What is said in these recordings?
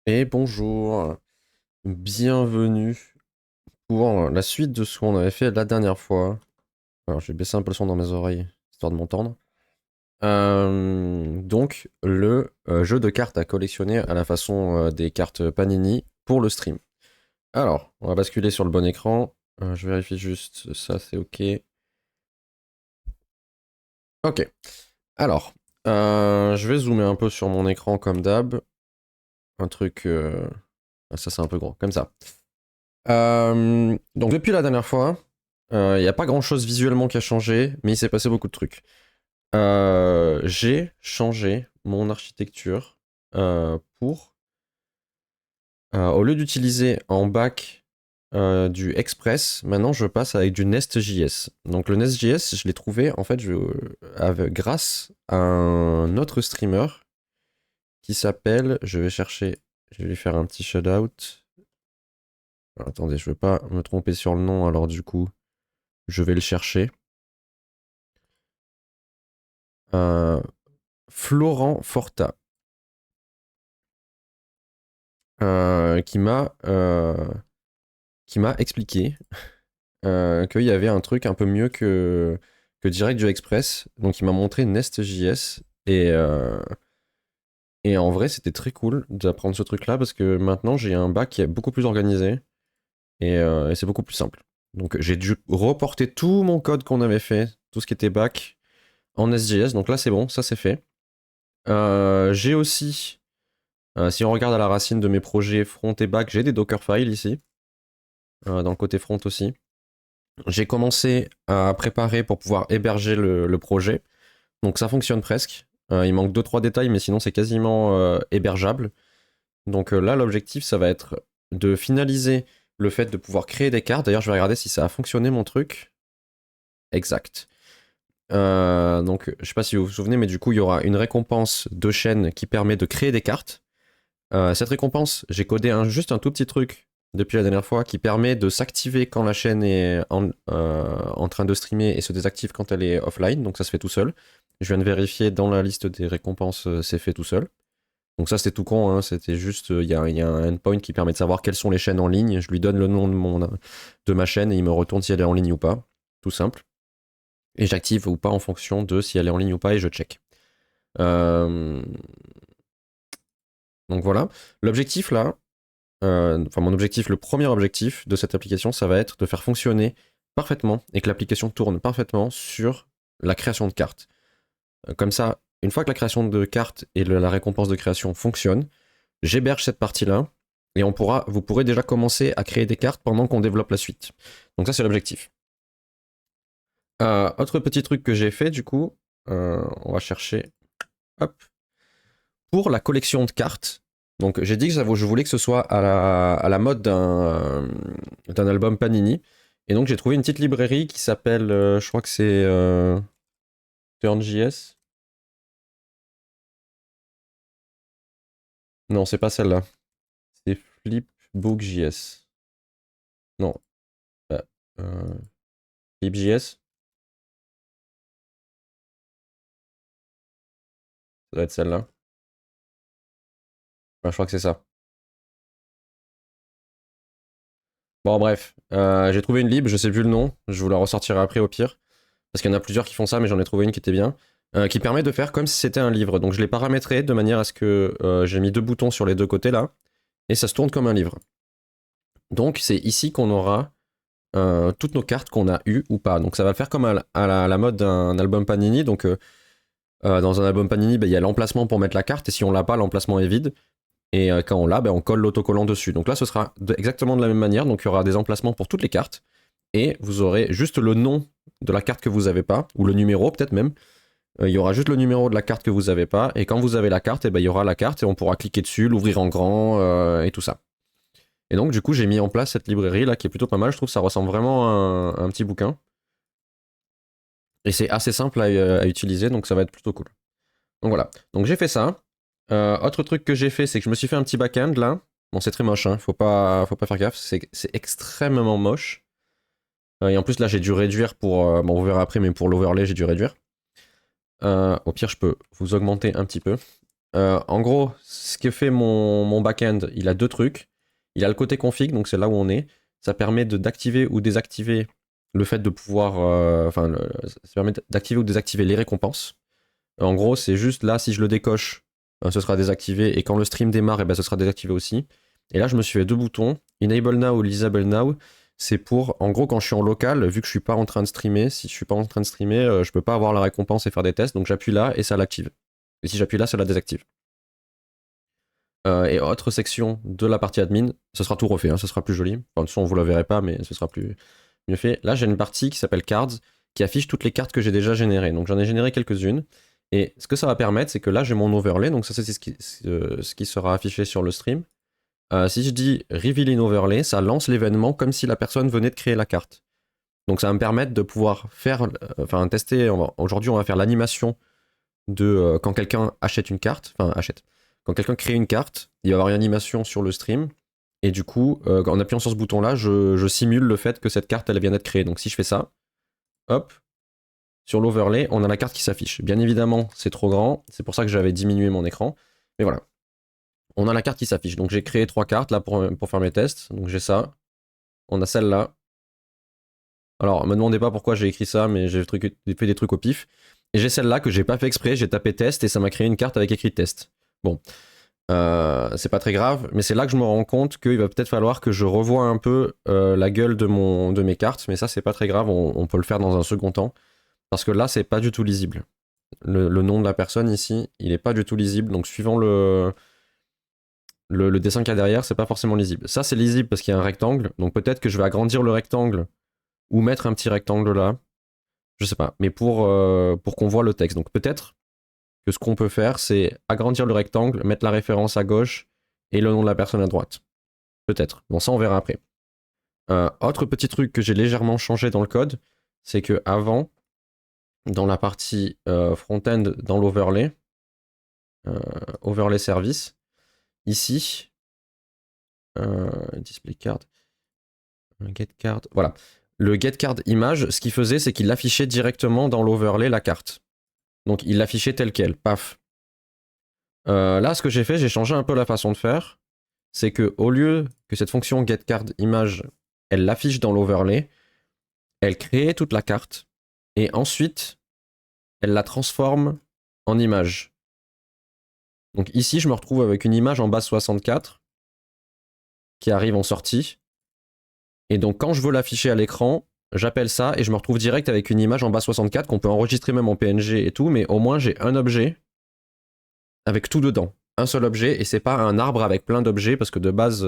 Et bonjour, bienvenue pour la suite de ce qu'on avait fait la dernière fois. Alors, je vais baisser un peu le son dans mes oreilles, histoire de m'entendre. Donc, le jeu de cartes à collectionner à la façon des cartes Panini pour le stream. Alors, on va basculer sur le bon écran. Je vérifie juste, ça c'est OK. OK. Alors, je vais zoomer un peu sur mon écran comme d'hab. Un truc... ça c'est un peu gros, comme ça. Donc depuis la dernière fois, il n'y a pas grand chose visuellement qui a changé, mais il s'est passé beaucoup de trucs. J'ai changé mon architecture pour, au lieu d'utiliser en back du Express, maintenant je passe avec du Nest.js. Donc le Nest.js, je l'ai trouvé en fait grâce à un autre streamer qui s'appelle, je vais chercher, je vais lui faire un petit shout-out. Attendez, je veux pas me tromper sur le nom, alors du coup, je vais le chercher. Euh, Florent Forta, euh, qui m'a euh, qui m'a expliqué qu'il y avait un truc un peu mieux que Direct du Express. Donc il m'a montré Nest.js et en vrai c'était très cool d'apprendre ce truc-là parce que maintenant j'ai un bac qui est beaucoup plus organisé et c'est beaucoup plus simple. Donc j'ai dû reporter tout mon code qu'on avait fait, tout ce qui était back en Nest.js. Donc là c'est bon, ça c'est fait. J'ai aussi si on regarde à la racine de mes projets front et back, j'ai des Dockerfiles ici, dans le côté front aussi. J'ai commencé à préparer pour pouvoir héberger le projet, donc ça fonctionne presque. Il manque deux trois détails, mais sinon c'est quasiment hébergeable. Donc là, l'objectif, ça va être de finaliser le fait de pouvoir créer des cartes. D'ailleurs, je vais regarder si ça a fonctionné mon truc. Exact. Donc, je sais pas si vous vous souvenez, mais du coup, il y aura une récompense de chaîne qui permet de créer des cartes. Cette récompense, j'ai codé juste un tout petit truc depuis la dernière fois qui permet de s'activer quand la chaîne est en train de streamer et se désactive quand elle est offline, donc ça se fait tout seul. Je viens de vérifier dans la liste des récompenses, c'est fait tout seul. Donc ça c'était tout con, hein, c'était juste, il y a un endpoint qui permet de savoir quelles sont les chaînes en ligne, je lui donne le nom de ma chaîne et il me retourne si elle est en ligne ou pas, tout simple. Et j'active ou pas en fonction de si elle est en ligne ou pas et je check. Euh, donc voilà. L'objectif là, enfin mon objectif, le premier objectif de cette application, ça va être de faire fonctionner parfaitement et que l'application tourne parfaitement sur la création de cartes. Comme ça, une fois que la création de cartes et la récompense de création fonctionnent, j'héberge cette partie-là et vous pourrez déjà commencer à créer des cartes pendant qu'on développe la suite. Donc ça, c'est l'objectif. Autre petit truc que j'ai fait, du coup, on va chercher, hop, pour la collection de cartes. Donc j'ai dit que je voulais que ce soit à la mode d'un album Panini. Et donc j'ai trouvé une petite librairie qui s'appelle, je crois que c'est TurnJS. Non, c'est pas celle-là. C'est FlipbookJS. Non, euh, euh, FlipJS, ça doit être celle-là. Ouais, je crois que c'est ça. Bon, bref, j'ai trouvé une lib, je sais plus le nom, je vous la ressortirai après au pire. Parce qu'il y en a plusieurs qui font ça, mais j'en ai trouvé une qui était bien. Qui permet de faire comme si c'était un livre. Donc je l'ai paramétré de manière à ce que j'ai mis deux boutons sur les deux côtés là, et ça se tourne comme un livre. Donc c'est ici qu'on aura toutes nos cartes qu'on a eues ou pas. Donc ça va le faire comme à la mode d'un album Panini. Donc dans un album Panini, il y a l'emplacement pour mettre la carte, et si on l'a pas, l'emplacement est vide. Et quand on l'a, on colle l'autocollant dessus. Donc là, ce sera exactement de la même manière. Donc il y aura des emplacements pour toutes les cartes. Et vous aurez juste le nom de la carte que vous n'avez pas, ou le numéro peut-être même. Il y aura juste le numéro de la carte que vous n'avez pas. Et quand vous avez la carte, il y aura la carte et on pourra cliquer dessus, l'ouvrir en grand et tout ça. Et donc du coup, j'ai mis en place cette librairie là qui est plutôt pas mal. Je trouve que ça ressemble vraiment à un petit bouquin. Et c'est assez simple à utiliser, donc ça va être plutôt cool. Donc voilà. Donc j'ai fait ça. Autre truc que j'ai fait, c'est que je me suis fait un petit back-end là. Bon, c'est très moche, hein. Faut pas faire gaffe. C'est extrêmement moche. Et en plus, là, j'ai dû réduire pour. Bon, vous verrez après, mais pour l'overlay, j'ai dû réduire. Au pire, je peux vous augmenter un petit peu. En gros, ce que fait mon back-end, il a deux trucs. Il a le côté config, donc c'est là où on est. Ça permet d'activer ou désactiver le fait de pouvoir... ça permet d'activer ou désactiver les récompenses. En gros, c'est juste là, si je le décoche, ce sera désactivé. Et quand le stream démarre, ce sera désactivé aussi. Et là, je me suis fait deux boutons. Enable Now ou Disable Now. C'est pour, en gros, quand je suis en local, vu que je suis pas en train de streamer, si je suis pas en train de streamer, je peux pas avoir la récompense et faire des tests. Donc j'appuie là et ça l'active. Et si j'appuie là, ça la désactive. Et autre section de la partie admin, ce sera tout refait, ce sera plus joli. Enfin, de toute façon, vous la verrez pas, mais ce sera plus mieux fait. Là, j'ai une partie qui s'appelle Cards, qui affiche toutes les cartes que j'ai déjà générées. Donc j'en ai généré quelques-unes. Et ce que ça va permettre, c'est que là, j'ai mon overlay. Donc ça, c'est ce qui sera affiché sur le stream. Si je dis Reveal in Overlay, ça lance l'événement comme si la personne venait de créer la carte. Donc ça va me permettre de pouvoir faire, tester. Aujourd'hui, on va faire l'animation de quand quelqu'un achète une carte, quand quelqu'un crée une carte, il va y avoir une animation sur le stream, et du coup, en appuyant sur ce bouton-là, je simule le fait que cette carte, elle vient d'être créée. Donc si je fais ça, hop, sur l'overlay, on a la carte qui s'affiche. Bien évidemment, c'est trop grand, c'est pour ça que j'avais diminué mon écran, mais voilà. On a la carte qui s'affiche. Donc j'ai créé 3 cartes là pour faire mes tests. Donc j'ai ça, on a celle-là. Alors, me demandez pas pourquoi j'ai écrit ça, mais j'ai fait des trucs au pif. Et j'ai celle-là que j'ai pas fait exprès, j'ai tapé test et ça m'a créé une carte avec écrit test. Bon, c'est pas très grave, mais c'est là que je me rends compte qu'il va peut-être falloir que je revoie un peu la gueule de mes cartes, mais ça c'est pas très grave, on peut le faire dans un second temps, parce que là c'est pas du tout lisible. Le nom de la personne ici, il est pas du tout lisible, donc suivant le dessin qu'il y a derrière, c'est pas forcément lisible. Ça c'est lisible parce qu'il y a un rectangle, donc peut-être que je vais agrandir le rectangle ou mettre un petit rectangle là, je sais pas, mais pour qu'on voit le texte. Donc peut-être que ce qu'on peut faire, c'est agrandir le rectangle, mettre la référence à gauche et le nom de la personne à droite. Peut-être. Bon, ça, on verra après. Autre petit truc que j'ai légèrement changé dans le code, c'est que avant, dans la partie front-end, dans l'overlay, overlay service, ici, display card, get card, voilà. Le get card image, ce qu'il faisait, c'est qu'il affichait directement dans l'overlay la carte. Donc il l'affichait tel quel, paf. Là, ce que j'ai fait, j'ai changé un peu la façon de faire. C'est que au lieu que cette fonction getCardImage, elle l'affiche dans l'overlay, elle crée toute la carte et ensuite elle la transforme en image. Donc ici, je me retrouve avec une image en base 64 qui arrive en sortie. Et donc quand je veux l'afficher à l'écran, j'appelle ça et je me retrouve direct avec une image en base 64 qu'on peut enregistrer même en PNG et tout, mais au moins j'ai un objet avec tout dedans. Un seul objet, et c'est pas un arbre avec plein d'objets, parce que de base,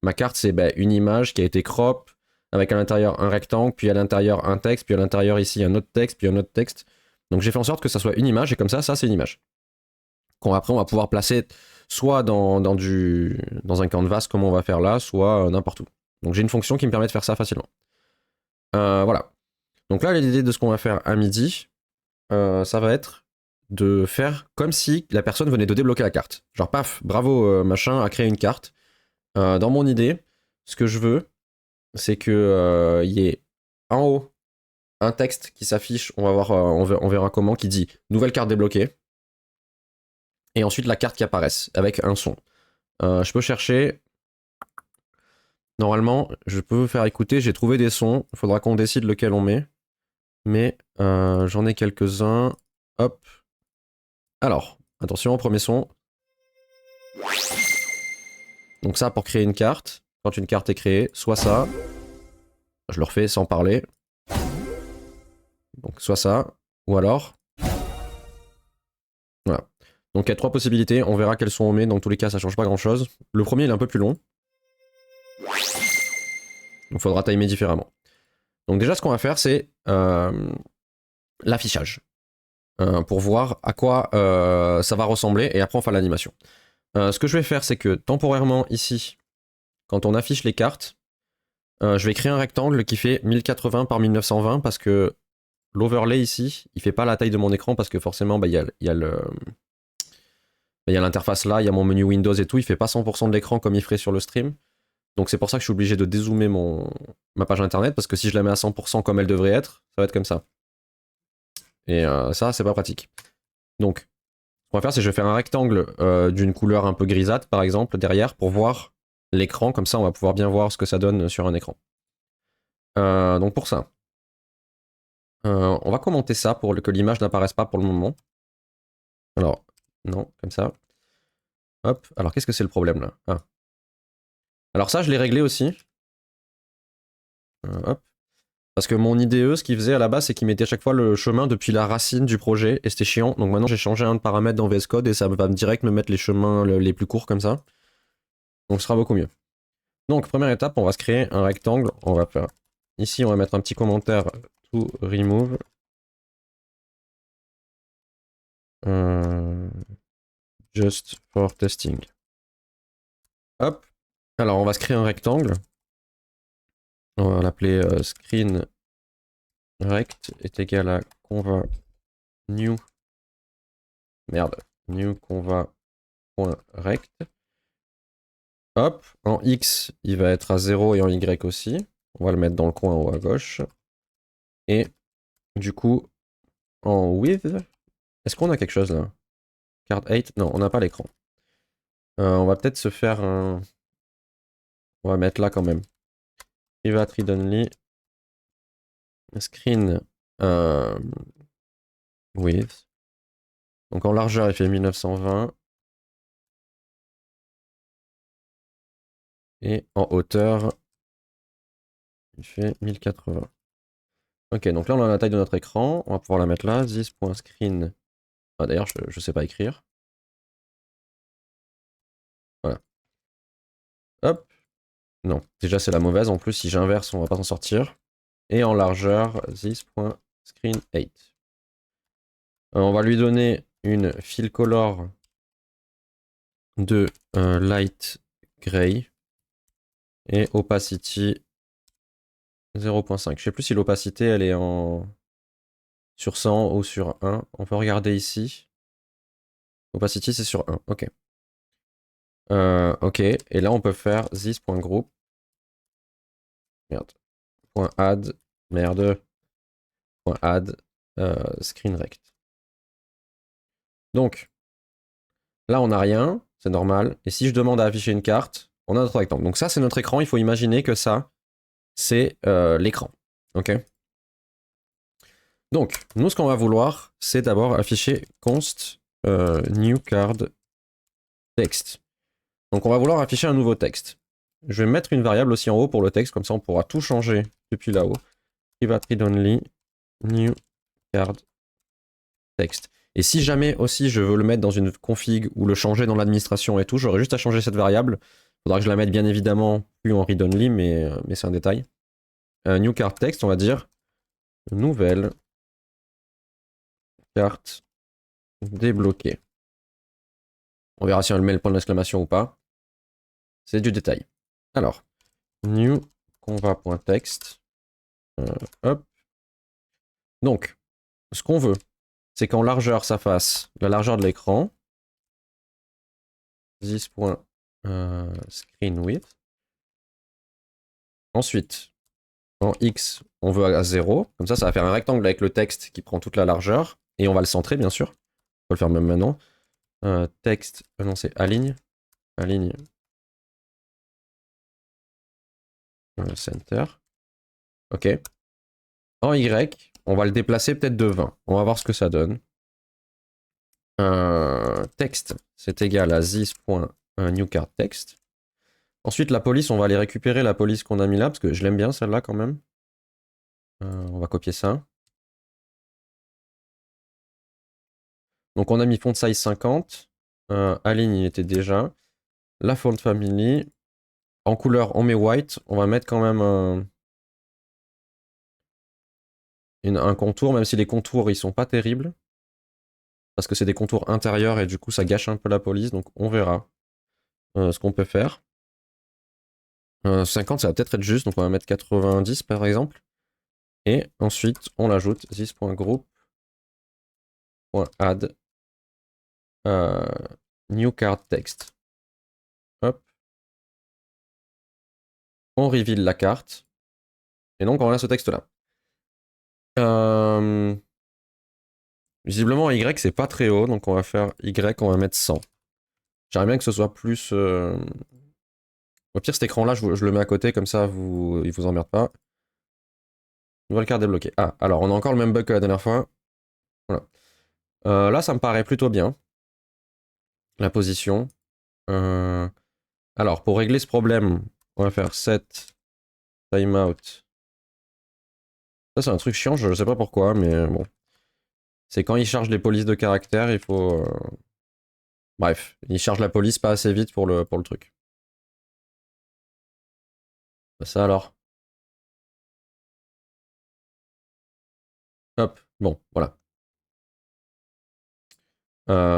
ma carte, c'est une image qui a été crop, avec à l'intérieur un rectangle, puis à l'intérieur un texte, puis à l'intérieur ici un autre texte, puis un autre texte. Donc j'ai fait en sorte que ça soit une image, et comme ça c'est une image. Après, on va pouvoir placer soit dans un canvas, comme on va faire là, soit n'importe où. Donc j'ai une fonction qui me permet de faire ça facilement. Voilà. Donc là, l'idée de ce qu'on va faire à midi, ça va être de faire comme si la personne venait de débloquer la carte. Genre, paf, bravo, machin, a créé une carte. Dans mon idée, ce que je veux, c'est que y ait en haut un texte qui s'affiche, on va voir, on verra comment, qui dit nouvelle carte débloquée. Et ensuite la carte qui apparaisse avec un son. Je peux chercher. Normalement, je peux faire écouter. J'ai trouvé des sons. Il faudra qu'on décide lequel on met. Mais j'en ai quelques-uns. Hop. Alors, attention, premier son. Donc ça pour créer une carte. Quand une carte est créée, soit ça. Je le refais sans parler. Donc soit ça, ou alors. Voilà. Donc il y a 3 possibilités, on verra quelles sont on met, dans tous les cas ça change pas grand chose. Le premier il est un peu plus long. Donc il faudra timer différemment. Donc déjà ce qu'on va faire c'est l'affichage. Pour voir à quoi ça va ressembler et après on fera l'animation. Ce que je vais faire c'est que temporairement ici, quand on affiche les cartes, je vais créer un rectangle qui fait 1080 par 1920 parce que l'overlay ici, il fait pas la taille de mon écran parce que forcément il y a l'interface là, il y a mon menu Windows et tout, il fait pas 100% de l'écran comme il ferait sur le stream. Donc c'est pour ça que je suis obligé de dézoomer ma page internet parce que si je la mets à 100% comme elle devrait être, ça va être comme ça. Et ça, c'est pas pratique. Donc, ce qu'on va faire, c'est que je vais faire un rectangle d'une couleur un peu grisâtre, par exemple, derrière, pour voir l'écran. Comme ça, on va pouvoir bien voir ce que ça donne sur un écran. Donc pour ça, on va commenter ça pour que l'image n'apparaisse pas pour le moment. Alors, non, comme ça. Hop, alors qu'est-ce que c'est le problème là? Ah. Alors ça, je l'ai réglé aussi. Hop. Parce que mon IDE, ce qu'il faisait à la base, c'est qu'il mettait à chaque fois le chemin depuis la racine du projet, et c'était chiant. Donc maintenant, j'ai changé un paramètre dans VS Code, et ça va direct me mettre les chemins les plus courts comme ça. Donc ce sera beaucoup mieux. Donc, première étape, on va se créer un rectangle. On va faire... Ici, on va mettre un petit commentaire to remove. Just for testing. Hop. Alors, on va se créer un rectangle. On va l'appeler screen rect est égal à conva new. Merde. New conva.rect. Hop. En x, il va être à 0 et en y aussi. On va le mettre dans le coin en haut à gauche. Et du coup, en width, est-ce qu'on a quelque chose là? Card 8? Non, on n'a pas l'écran. On va peut-être se faire un... On va mettre là quand même. Private read only. Screen width. Donc en largeur, il fait 1920. Et en hauteur, il fait 1080. Ok, donc là on a la taille de notre écran. On va pouvoir la mettre là. This.screen. Ah d'ailleurs, je sais pas écrire. Voilà. Hop. Non, déjà c'est la mauvaise. En plus, si j'inverse, on va pas s'en sortir. Et en largeur, this.screen 8. On va lui donner une fill color de light gray et opacity 0.5. Je sais plus si l'opacité elle est en sur 100 ou sur 1. On peut regarder ici. Opacity c'est sur 1. Ok. Ok. Et là on peut faire this.group. Merde. .add. Merde. .add screen rect. Donc là on n'a rien. C'est normal. Et si je demande à afficher une carte, on a notre rectangle. Donc ça c'est notre écran. Il faut imaginer que ça c'est l'écran. Ok. Donc, nous, ce qu'on va vouloir, c'est d'abord afficher const new card text. Donc, on va vouloir afficher un nouveau texte. Je vais mettre une variable aussi en haut pour le texte, comme ça on pourra tout changer depuis là-haut. Private read only new card text. Et si jamais aussi je veux le mettre dans une config ou le changer dans l'administration et tout, j'aurai juste à changer cette variable. Il faudra que je la mette bien évidemment plus en read only, mais c'est un détail. New card text, on va dire nouvelle carte débloquée. On verra si on le met le point d'exclamation ou pas. C'est du détail. Alors, new conva.text. Hop. Donc, ce qu'on veut, c'est qu'en largeur, ça fasse la largeur de l'écran. This.screen width. Ensuite, en X, on veut à 0. Comme ça va faire un rectangle avec le texte qui prend toute la largeur. Et on va le centrer, bien sûr. On peut le faire même maintenant. Texte, non, c'est aligne. Aligne. Center. Ok. En Y, on va le déplacer peut-être de 20. On va voir ce que ça donne. Texte, c'est égal à this.newCardText. Ensuite, la police, on va aller récupérer la police qu'on a mis là, parce que je l'aime bien celle-là quand même. On va copier ça. Donc on a mis font size 50. Align, il était déjà. La font family. En couleur, on met white. On va mettre quand même un contour, même si les contours, ils sont pas terribles. Parce que c'est des contours intérieurs et du coup, ça gâche un peu la police. Donc on verra ce qu'on peut faire. 50, ça va peut-être être juste, donc on va mettre 90 par exemple. Et ensuite, on l'ajoute this.group.add new card text. Hop. On reveal la carte. Et donc, on a ce texte-là. Visiblement, Y, c'est pas très haut, donc on va faire Y, on va mettre 100. J'aimerais bien que ce soit plus... Au pire, cet écran-là, je le mets à côté, comme ça, il vous emmerde pas. Nouvelle carte débloquée. Ah, alors, on a encore le même bug que la dernière fois. Voilà. Là, ça me paraît plutôt bien. La position. Alors, pour régler ce problème, on va faire set timeout. Ça, c'est un truc chiant, je sais pas pourquoi, mais bon. C'est quand il charge les polices de caractère, il faut... Bref, il charge la police pas assez vite pour le truc. Ça alors. Hop, bon, voilà.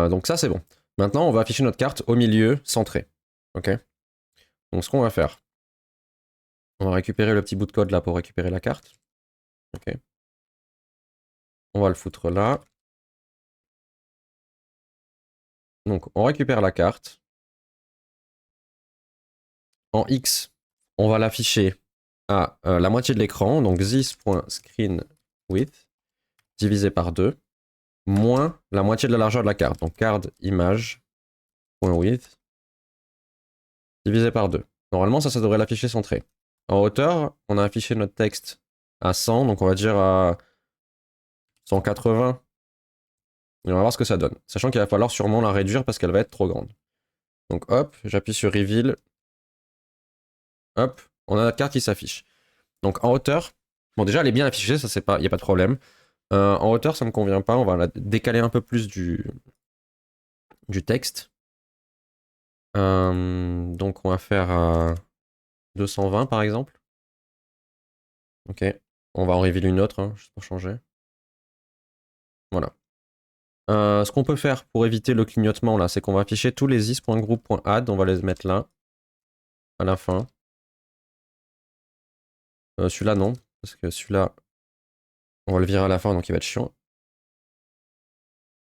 Donc ça, c'est bon. Maintenant, on va afficher notre carte au milieu, centrée. Ok. Donc ce qu'on va faire, on va récupérer le petit bout de code là pour récupérer la carte. Ok. On va le foutre là. Donc on récupère la carte. En X, on va l'afficher à la moitié de l'écran, donc this.screenWidth divisé par 2, moins la moitié de la largeur de la carte, donc card image.width divisé par 2. Normalement, ça devrait l'afficher centré. En hauteur, on a affiché notre texte à 100, donc on va dire à 180. Et on va voir ce que ça donne. Sachant qu'il va falloir sûrement la réduire parce qu'elle va être trop grande. Donc hop, j'appuie sur Reveal. Hop, on a notre carte qui s'affiche. Donc en hauteur, bon déjà elle est bien affichée, ça c'est pas, y a pas de problème. En hauteur ça me convient pas, on va la décaler un peu plus du texte. Donc on va faire 220 par exemple. Ok, on va en reveal une autre, hein, juste pour changer. Voilà. Ce qu'on peut faire pour éviter le clignotement là, c'est qu'on va afficher tous les is.group.add, on va les mettre là, à la fin. Celui-là non, parce que celui-là, on va le virer à la fin, donc il va être chiant.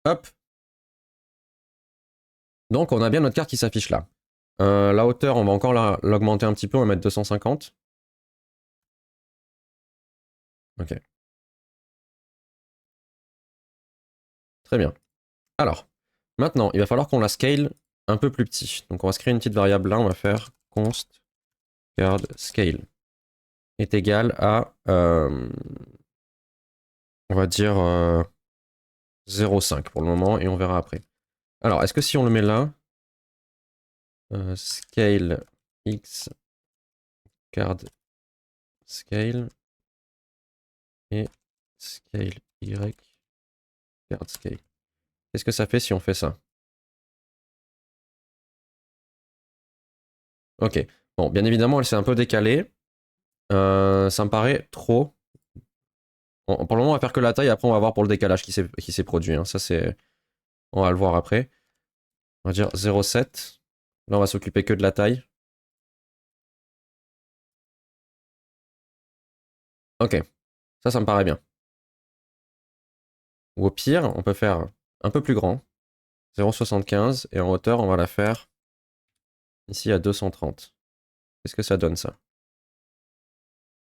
Hop. Donc on a bien notre carte qui s'affiche là. La hauteur, on va encore l'augmenter un petit peu, on va mettre 250. Ok. Très bien. Alors, maintenant, il va falloir qu'on la scale un peu plus petit. Donc on va se créer une petite variable là, on va faire const card scale est égal à, on va dire 0,5 pour le moment, et on verra après. Alors, est-ce que si on le met là, scale x card scale et scale y card scale. Qu'est-ce que ça fait si on fait ça? Ok. Bon, bien évidemment, elle s'est un peu décalée. Ça me paraît trop. Bon, pour le moment, on va faire que la taille. Après, on va voir pour le décalage qui s'est produit. Hein. Ça, c'est... On va le voir après. On va dire 0,7. Là, on va s'occuper que de la taille. Ok. Ça me paraît bien. Ou au pire, on peut faire un peu plus grand. 0,75. Et en hauteur, on va la faire ici à 230. Qu'est-ce que ça donne, ça?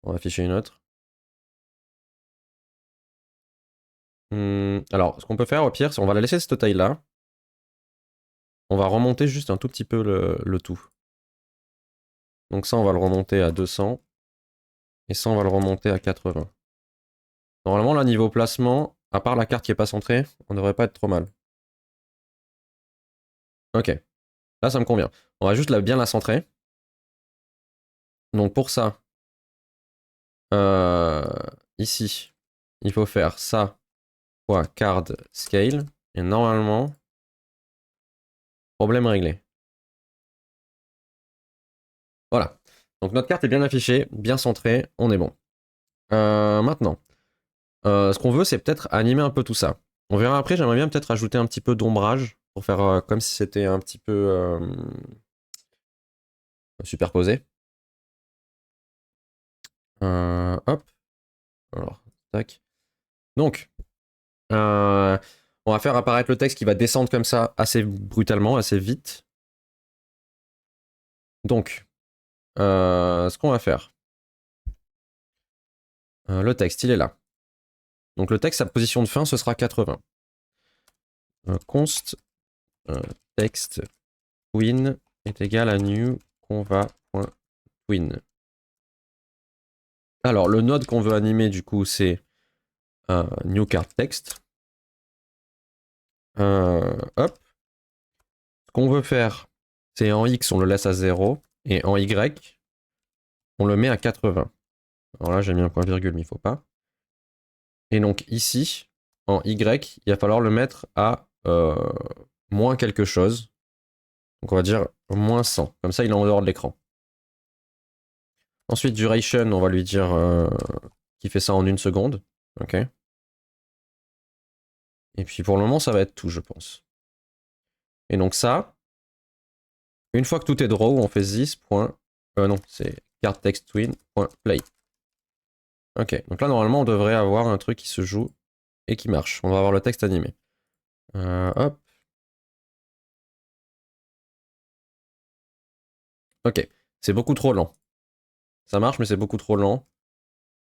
On va afficher une autre. Alors, ce qu'on peut faire au pire, c'est on va la laisser cette taille-là. On va remonter juste un tout petit peu le tout. Donc ça, on va le remonter à 200. Et ça, on va le remonter à 80. Normalement, là, niveau placement, à part la carte qui est pas centrée, on devrait pas être trop mal. Ok. Là, ça me convient. On va juste bien la centrer. Donc pour ça, euh, ici, il faut faire ça fois card scale. Et normalement, problème réglé. Voilà. Donc notre carte est bien affichée, bien centrée, on est bon. Maintenant, ce qu'on veut, c'est peut-être animer un peu tout ça. On verra après, j'aimerais bien peut-être ajouter un petit peu d'ombrage pour faire comme si c'était un petit peu superposé. Hop. Alors, tac. Donc, on va faire apparaître le texte qui va descendre comme ça assez brutalement, assez vite. Donc, ce qu'on va faire, le texte, il est là. Donc le texte, sa position de fin, ce sera 80. const text twin est égal à new conva.twin. Alors, le node qu'on veut animer, du coup, c'est new card text. Hop. Ce qu'on veut faire, c'est en X, on le laisse à 0. Et en Y, on le met à 80. Alors là, j'ai mis un point virgule, mais il ne faut pas. Et donc ici, en Y, il va falloir le mettre à moins quelque chose. Donc on va dire moins 100. Comme ça, il est en dehors de l'écran. Ensuite, duration, on va lui dire qu'il fait ça en 1 seconde. Ok. Et puis pour le moment, ça va être tout, je pense. Et donc ça, une fois que tout est draw, on fait this. Non, c'est cardTextTwin.play. Ok, donc là, normalement, on devrait avoir un truc qui se joue et qui marche. On va avoir le texte animé. Hop. Ok, c'est beaucoup trop lent. Ça marche, mais c'est beaucoup trop lent.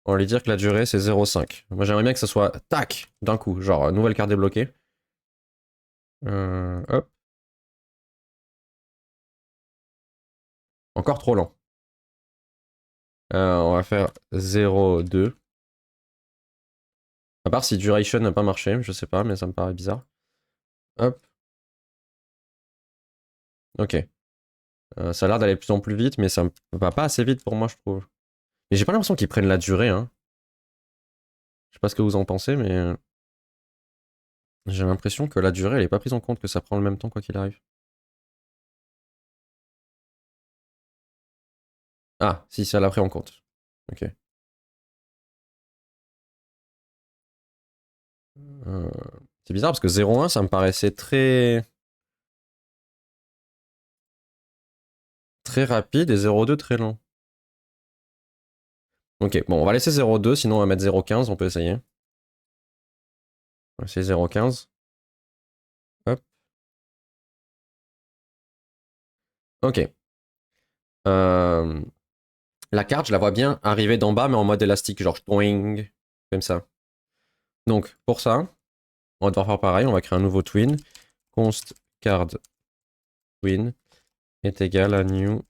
On va lui dire que la durée, c'est 0,5. Moi, j'aimerais bien que ça soit tac, d'un coup. Genre, nouvelle carte débloquée. Hop. Encore trop lent. On va faire 0,2. À part si duration n'a pas marché, je sais pas, mais ça me paraît bizarre. Hop. Ok. Ça a l'air d'aller de plus en plus vite, mais ça va pas assez vite pour moi, je trouve. Mais j'ai pas l'impression qu'ils prennent la durée, hein. Je sais pas ce que vous en pensez, mais j'ai l'impression que la durée, elle est pas prise en compte, que ça prend le même temps quoi qu'il arrive. Ah, si, ça l'a pris en compte. Ok. Euh, C'est bizarre parce que 0,1, ça me paraissait très rapide et 0,2 très lent. Ok, bon, on va laisser 0,2, sinon on va mettre 0,15, on peut essayer. On va essayer 0,15. Hop. Ok. La carte, je la vois bien arriver d'en bas, mais en mode élastique, genre twing, comme ça. Donc, pour ça, on va devoir faire pareil, on va créer un nouveau twin. Const card twin est égal à new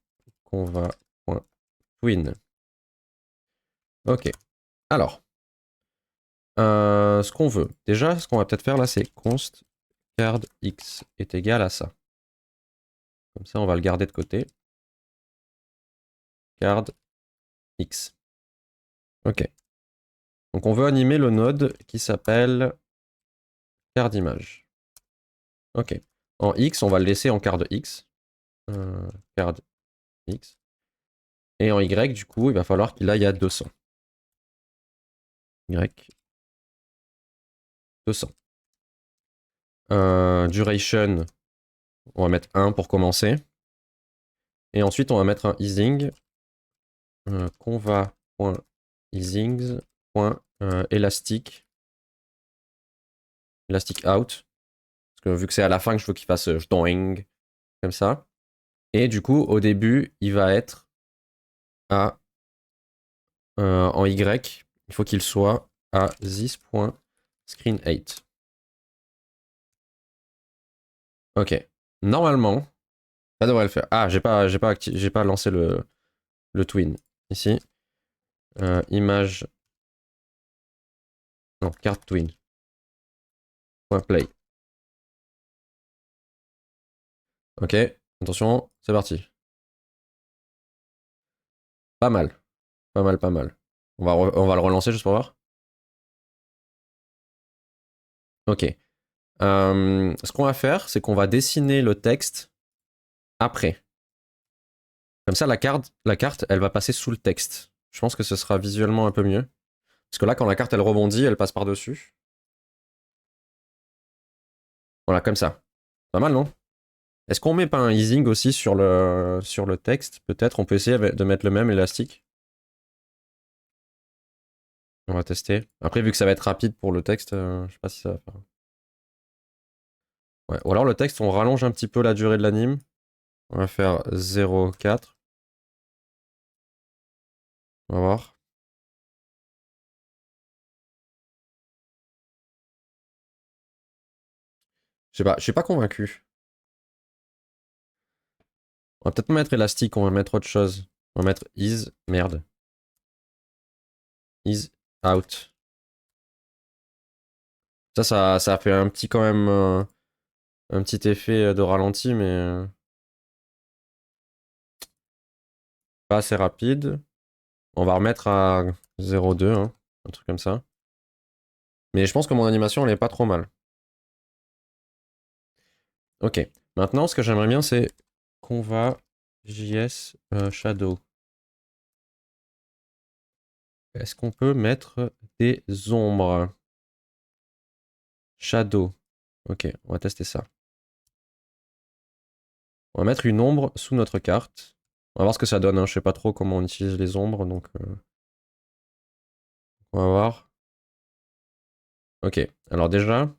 conva.twin. Ok. Alors, ce qu'on veut. Déjà, ce qu'on va peut-être faire là, c'est const card x est égal à ça. Comme ça, on va le garder de côté. Card x. Ok. Donc, on veut animer le node qui s'appelle card image. Ok. En x, on va le laisser en card x. Card x. Et en y, du coup, il va falloir qu'il aille à 200. Y 200. Duration, on va mettre 1 pour commencer. Et ensuite, on va mettre un easing. Conva.easings.elastic. Elastic out. Parce que vu que c'est à la fin que je veux qu'il fasse doing. Comme ça. Et du coup, au début, il va être à en Y. Il faut qu'il soit à this.screen8. Ok. Normalement, ça devrait le faire. Ah, j'ai pas lancé le twin. Ici. Image. Non, carte twin. Play. Ok. Attention, c'est parti. Pas mal. Pas mal, pas mal. On va le relancer juste pour voir. Ok. Ce qu'on va faire, c'est qu'on va dessiner le texte après. Comme ça, la carte, elle va passer sous le texte. Je pense que ce sera visuellement un peu mieux. Parce que là, quand la carte, elle rebondit, elle passe par-dessus. Voilà, comme ça. Pas mal, non? Est-ce qu'on met pas un easing aussi sur le texte? Peut-être, on peut essayer de mettre le même élastique. On va tester. Après, vu que ça va être rapide pour le texte, je sais pas si ça va faire. Ouais. Ou alors le texte, on rallonge un petit peu la durée de l'anime. On va faire 0,4. On va voir. Je suis pas convaincu. On va peut-être mettre élastique, on va mettre autre chose. On va mettre is, merde. Is out. Ça fait un petit quand même un petit effet de ralenti, mais pas assez rapide. On va remettre à 0,2, hein, un truc comme ça. Mais je pense que mon animation, elle est pas trop mal. Ok. Maintenant, ce que j'aimerais bien, c'est qu'on va JS Shadow. Est-ce qu'on peut mettre des ombres? Shadow. Ok, on va tester ça. On va mettre une ombre sous notre carte. On va voir ce que ça donne, hein. Je sais pas trop comment on utilise les ombres, donc on va voir. Ok, alors déjà,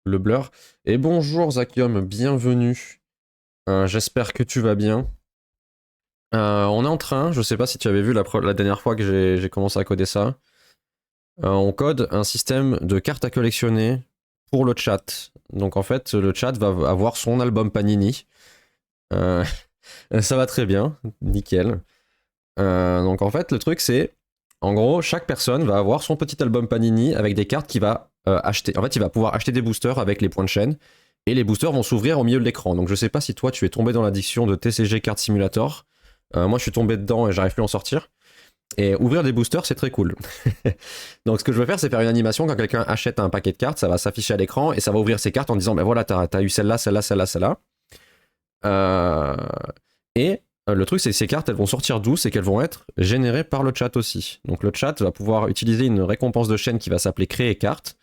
le blur. Et bonjour Zakium, bienvenue. J'espère que tu vas bien. On est en train, je sais pas si tu avais vu la dernière fois que j'ai commencé à coder ça. On code un système de cartes à collectionner pour le chat. Donc en fait, le chat va avoir son album Panini. Euh, ça va très bien, nickel. Donc en fait, le truc c'est, en gros, chaque personne va avoir son petit album Panini avec des cartes qu'il va acheter. En fait, il va pouvoir acheter des boosters avec les points de chaîne. Et les boosters vont s'ouvrir au milieu de l'écran. Donc je sais pas si toi tu es tombé dans l'addiction de TCG Card Simulator. Moi je suis tombé dedans et j'arrive plus à en sortir. Et ouvrir des boosters c'est très cool. Donc ce que je veux faire c'est faire une animation quand quelqu'un achète un paquet de cartes, ça va s'afficher à l'écran et ça va ouvrir ses cartes en disant ben voilà t'as eu celle-là, celle-là, celle-là, celle-là. Euh, et le truc, c'est que ces cartes, elles vont sortir d'où? C'est qu'elles vont être générées par le chat aussi. Donc le chat va pouvoir utiliser une récompense de chaîne qui va s'appeler créer carte.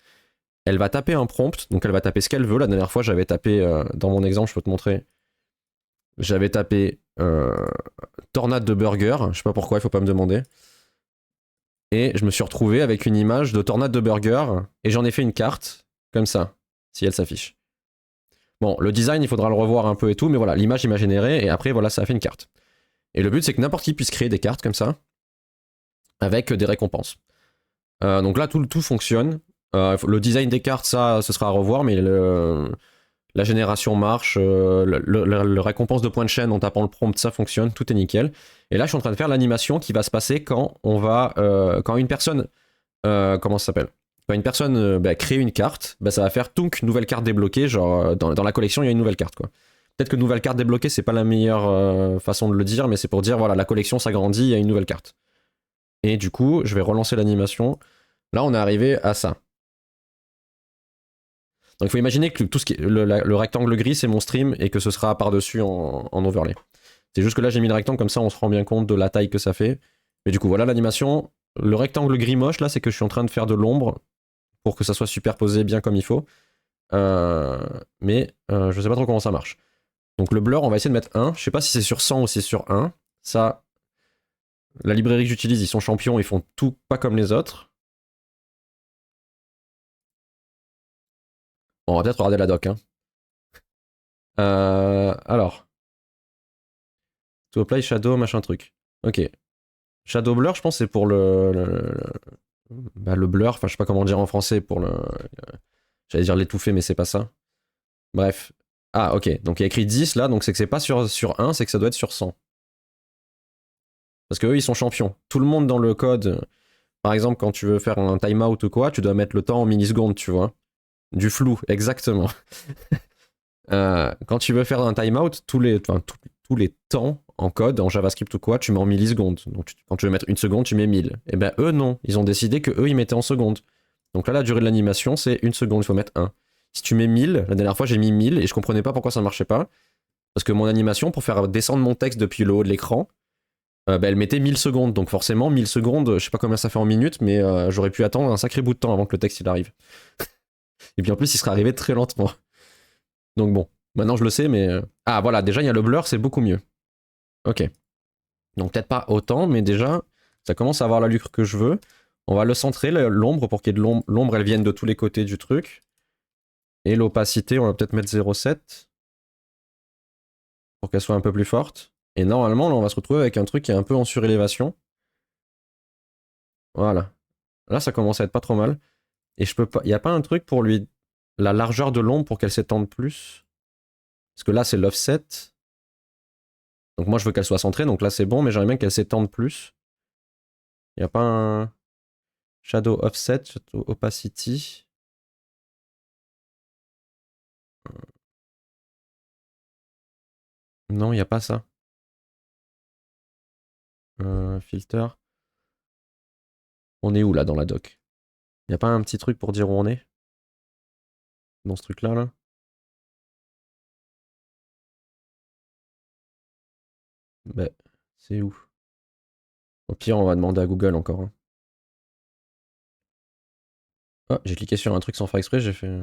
Elle va taper un prompt, donc elle va taper ce qu'elle veut. La dernière fois, j'avais tapé, dans mon exemple, je peux te montrer, j'avais tapé tornade de burger, je sais pas pourquoi, il faut pas me demander. Et je me suis retrouvé avec une image de tornade de burger, et j'en ai fait une carte, comme ça, si elle s'affiche. Bon, le design, il faudra le revoir un peu et tout, mais voilà, l'image, il m'a généré, et après, voilà, ça a fait une carte. Et le but, c'est que n'importe qui puisse créer des cartes comme ça, avec des récompenses. Donc là, tout fonctionne. Le design des cartes, ça, ce sera à revoir, mais la génération marche, le récompense de points de chaîne en tapant le prompt, ça fonctionne, tout est nickel. Et là, je suis en train de faire l'animation qui va se passer quand on va, quand une personne, comment ça s'appelle? Quand une personne crée une carte, ça va faire tunk, nouvelle carte débloquée, genre dans la collection, il y a une nouvelle carte, quoi. Peut-être que nouvelle carte débloquée, c'est pas la meilleure façon de le dire, mais c'est pour dire, voilà, la collection s'agrandit, il y a une nouvelle carte. Et du coup, je vais relancer l'animation. Là, on est arrivé à ça. Donc il faut imaginer que tout ce qui est, le rectangle gris, c'est mon stream et que ce sera par-dessus en overlay. C'est juste que là, j'ai mis le rectangle, comme ça, on se rend bien compte de la taille que ça fait. Mais du coup, voilà l'animation. Le rectangle gris moche, là, c'est que je suis en train de faire de l'ombre pour que ça soit superposé bien comme il faut. Mais je sais pas trop comment ça marche. Donc le blur, on va essayer de mettre 1. Je sais pas si c'est sur 100 ou si c'est sur 1. Ça, la librairie que j'utilise, ils sont champions, ils font tout pas comme les autres. Bon, on va peut-être regarder la doc. Hein. Alors, to apply shadow, machin truc. Ok. Shadow blur, je pense, c'est pour le blur. Enfin, je sais pas comment dire en français pour j'allais dire l'étouffer, mais c'est pas ça. Bref. Ah, ok. Donc il y a écrit 10 là, donc c'est que c'est pas sur 1, c'est que ça doit être sur 100. Parce qu'eux, ils sont champions. Tout le monde dans le code, par exemple, quand tu veux faire un timeout ou quoi, tu dois mettre le temps en millisecondes, tu vois. Du flou, exactement. Quand tu veux faire un timeout, tous les temps en code, en JavaScript ou quoi, tu mets en millisecondes. Donc quand tu veux mettre une seconde, tu mets 1000. Et ben eux, non. Ils ont décidé que eux, ils mettaient en secondes. Donc là, la durée de l'animation, c'est une seconde, il faut mettre 1. Si tu mets 1000, la dernière fois, j'ai mis 1000 et je comprenais pas pourquoi ça marchait pas. Parce que mon animation, pour faire descendre mon texte depuis le haut de l'écran, elle mettait 1000 secondes. Donc forcément, 1000 secondes, je sais pas combien ça fait en minutes, mais j'aurais pu attendre un sacré bout de temps avant que le texte il arrive. Et puis en plus, il serait arrivé très lentement. Donc bon, maintenant je le sais, mais... Ah voilà, déjà il y a le blur, c'est beaucoup mieux. Ok. Donc peut-être pas autant, mais déjà, ça commence à avoir l'allure que je veux. On va le centrer, l'ombre, pour qu'il y ait de l'ombre, elle vienne de tous les côtés du truc. Et l'opacité, on va peut-être mettre 0,7 pour qu'elle soit un peu plus forte. Et normalement, là, on va se retrouver avec un truc qui est un peu en surélévation. Voilà. Là, ça commence à être pas trop mal. Et je peux pas... Il n'y a pas un truc pour lui... la largeur de l'ombre pour qu'elle s'étende plus. Parce que là, c'est l'offset. Donc moi, je veux qu'elle soit centrée, donc là, c'est bon, mais j'aimerais bien qu'elle s'étende plus. Il n'y a pas un shadow offset, shadow opacity. Non, il n'y a pas ça. Filter. On est où là dans la doc? Il n'y a pas un petit truc pour dire où on est? Dans ce truc-là, là? Bah, c'est où? Au pire, on va demander à Google encore. Hein. Ah, j'ai cliqué sur un truc sans faire exprès, j'ai fait.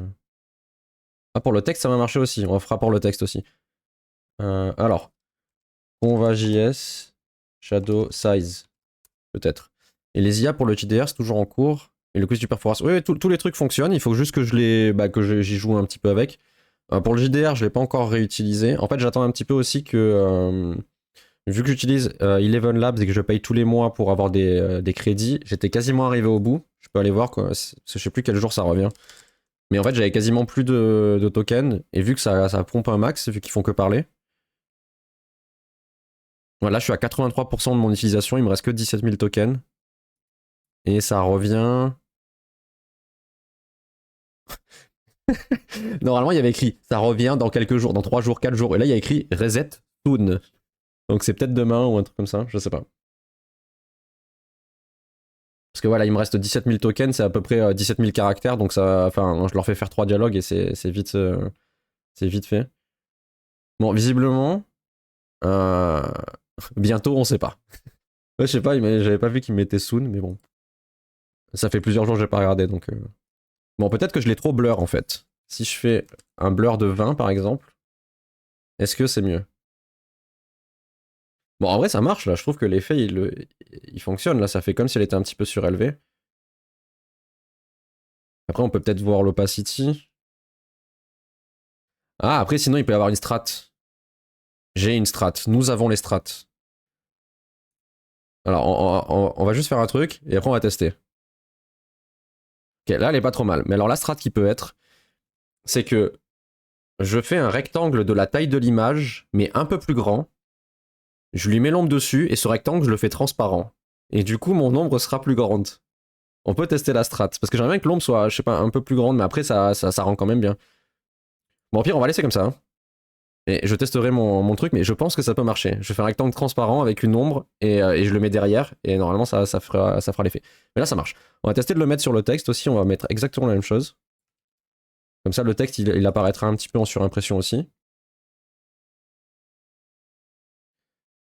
Ah, pour le texte, ça va marcher aussi. On fera pour le texte aussi. Alors, Conva.js, Shadow Size, peut-être. Et les IA pour le JDR, c'est toujours en cours. Et le quiz du performance. Oui, tous les trucs fonctionnent. Il faut juste que j'y joue un petit peu avec. Pour le JDR, je l'ai pas encore réutilisé. En fait, j'attends un petit peu aussi que. Vu que j'utilise Eleven Labs et que je paye tous les mois pour avoir des crédits, j'étais quasiment arrivé au bout. Je peux aller voir, quoi. Je sais plus quel jour ça revient. Mais en fait, j'avais quasiment plus de tokens. Et vu que ça pompe un max, vu qu'ils font que parler. Voilà, je suis à 83% de mon utilisation. Il me reste que 17 000 tokens. Et ça revient. Normalement, il y avait écrit ça revient dans quelques jours, dans 3 jours, 4 jours. Et là, il y a écrit reset soon. Donc c'est peut-être demain ou un truc comme ça, je sais pas. Parce que voilà, il me reste 17 000 tokens, c'est à peu près 17 000 caractères, donc ça, enfin, je leur fais faire 3 dialogues et c'est vite fait. Bon, visiblement, euh, bientôt, on sait pas. Ouais, je sais pas, j'avais pas vu qu'il mettait soon, mais bon. Ça fait plusieurs jours que j'ai pas regardé, donc. Bon, peut-être que je l'ai trop blur en fait. Si je fais un blur de 20 par exemple, est-ce que c'est mieux? Bon, en vrai, ça marche là. Je trouve que l'effet il fonctionne là. Ça fait comme si elle était un petit peu surélevée. Après, on peut peut-être voir l'opacity. Ah, après, sinon, il peut y avoir une strat. J'ai une strat. Nous avons les strats. Alors, on va juste faire un truc et après, on va tester. Ok, là, elle est pas trop mal. Mais alors, la strat qui peut être, c'est que je fais un rectangle de la taille de l'image, mais un peu plus grand. Je lui mets l'ombre dessus et ce rectangle, je le fais transparent. Et du coup, mon ombre sera plus grande. On peut tester la strat. Parce que j'aimerais bien que l'ombre soit, je sais pas, un peu plus grande, mais après, ça rend quand même bien. Bon, au pire, on va laisser comme ça. Hein. Et je testerai mon truc, mais je pense que ça peut marcher. Je fais un rectangle transparent avec une ombre et je le mets derrière, et normalement, ça fera l'effet. Mais là, ça marche. On va tester de le mettre sur le texte aussi, on va mettre exactement la même chose. Comme ça, le texte, il apparaîtra un petit peu en surimpression aussi.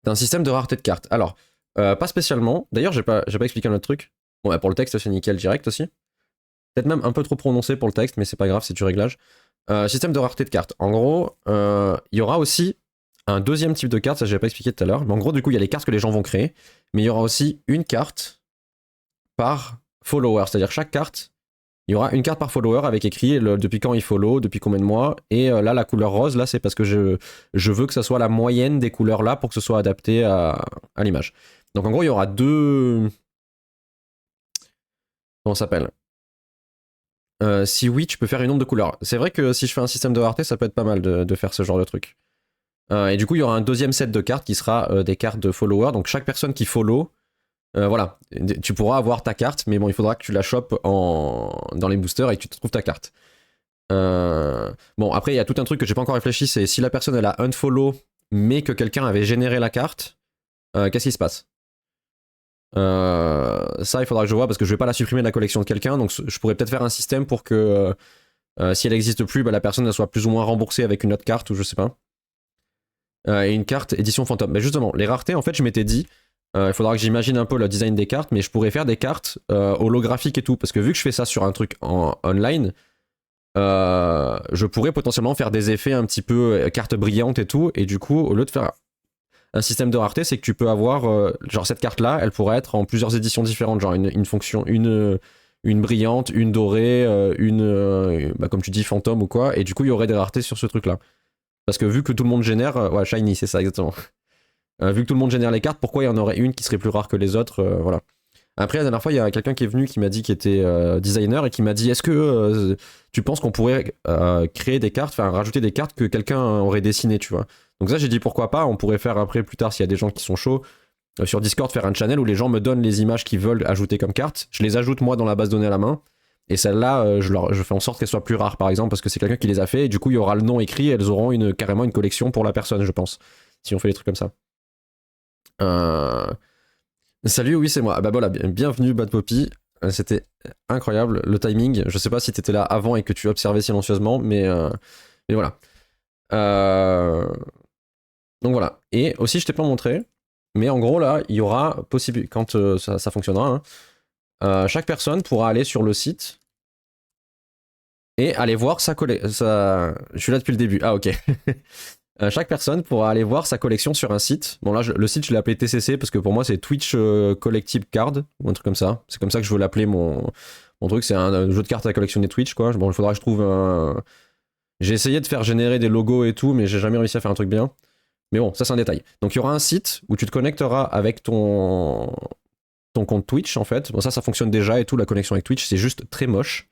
C'est un système de rareté de cartes. Alors, pas spécialement. D'ailleurs, j'ai pas expliqué un autre truc. Bon, bah, pour le texte, c'est nickel direct aussi. Peut-être même un peu trop prononcé pour le texte, mais c'est pas grave, c'est du réglage. Système de rareté de cartes. En gros, il y aura aussi un deuxième type de carte, ça j'avais pas expliqué tout à l'heure. Mais en gros, du coup, il y a les cartes que les gens vont créer, mais il y aura aussi une carte par follower. C'est-à-dire chaque carte, il y aura une carte par follower avec écrit depuis quand il follow, depuis combien de mois. Et là, la couleur rose, là, c'est parce que je veux que ça soit la moyenne des couleurs là pour que ce soit adapté à l'image. Donc en gros, il y aura deux. Comment ça s'appelle? Si oui, tu peux faire une nombre de couleurs. C'est vrai que si je fais un système de rareté, ça peut être pas mal de faire ce genre de truc. Et du coup, il y aura un deuxième set de cartes qui sera des cartes de follower. Donc chaque personne qui follow, voilà, tu pourras avoir ta carte, mais bon, il faudra que tu la chopes dans les boosters et que tu te trouves ta carte. Bon, après, il y a tout un truc que j'ai pas encore réfléchi, c'est si la personne elle a unfollow, mais que quelqu'un avait généré la carte, qu'est-ce qui se passe? Ça, il faudra que je vois parce que je vais pas la supprimer de la collection de quelqu'un, donc je pourrais peut-être faire un système pour que si elle n'existe plus, bah, la personne elle soit plus ou moins remboursée avec une autre carte ou je sais pas. Et une carte édition fantôme. Mais justement, les raretés, en fait, je m'étais dit, il faudra que j'imagine un peu le design des cartes, mais je pourrais faire des cartes holographiques et tout, parce que vu que je fais ça sur un truc online, je pourrais potentiellement faire des effets un petit peu cartes brillantes et tout, et du coup, au lieu de faire un système de rareté, c'est que tu peux avoir, genre cette carte-là, elle pourrait être en plusieurs éditions différentes, genre une fonction, une brillante, une dorée, bah, comme tu dis, fantôme ou quoi, et du coup, il y aurait des raretés sur ce truc-là. Parce que vu que tout le monde génère, ouais, shiny, c'est ça exactement. Vu que tout le monde génère les cartes, pourquoi il y en aurait une qui serait plus rare que les autres, voilà. Après, la dernière fois, il y a quelqu'un qui est venu qui m'a dit qu'il était designer et qui m'a dit est-ce que tu penses qu'on pourrait créer des cartes, enfin rajouter des cartes que quelqu'un aurait dessinées, tu vois. Donc ça, j'ai dit pourquoi pas, on pourrait faire après plus tard s'il y a des gens qui sont chauds sur Discord, faire un channel où les gens me donnent les images qu'ils veulent ajouter comme cartes. Je les ajoute moi dans la base de données à la main. Et celles-là, je fais en sorte qu'elles soient plus rares, par exemple, parce que c'est quelqu'un qui les a fait. Et du coup, il y aura le nom écrit. Et elles auront carrément une collection pour la personne, je pense. Si on fait des trucs comme ça. Salut, oui, c'est moi. Bah voilà, bienvenue, Bad Poppy. C'était incroyable, le timing. Je sais pas si t'étais là avant et que tu observais silencieusement, mais voilà. Donc voilà. Et aussi, je t'ai pas montré, mais en gros, là, il y aura possible, quand ça fonctionnera, hein, chaque personne pourra aller sur le site et aller voir sa collection. Je suis là depuis le début. Ah, ok. Chaque personne pourra aller voir sa collection sur un site. Bon, là, le site, je l'ai appelé TCC parce que pour moi, c'est Twitch Collective Card ou un truc comme ça. C'est comme ça que je veux l'appeler mon truc. C'est un jeu de cartes à collectionner Twitch, quoi. Bon, il faudra que je trouve un. J'ai essayé de faire générer des logos et tout, mais j'ai jamais réussi à faire un truc bien. Mais bon, ça, c'est un détail. Donc, il y aura un site où tu te connecteras avec ton compte Twitch, en fait. Bon, ça fonctionne déjà et tout. La connexion avec Twitch, c'est juste très moche.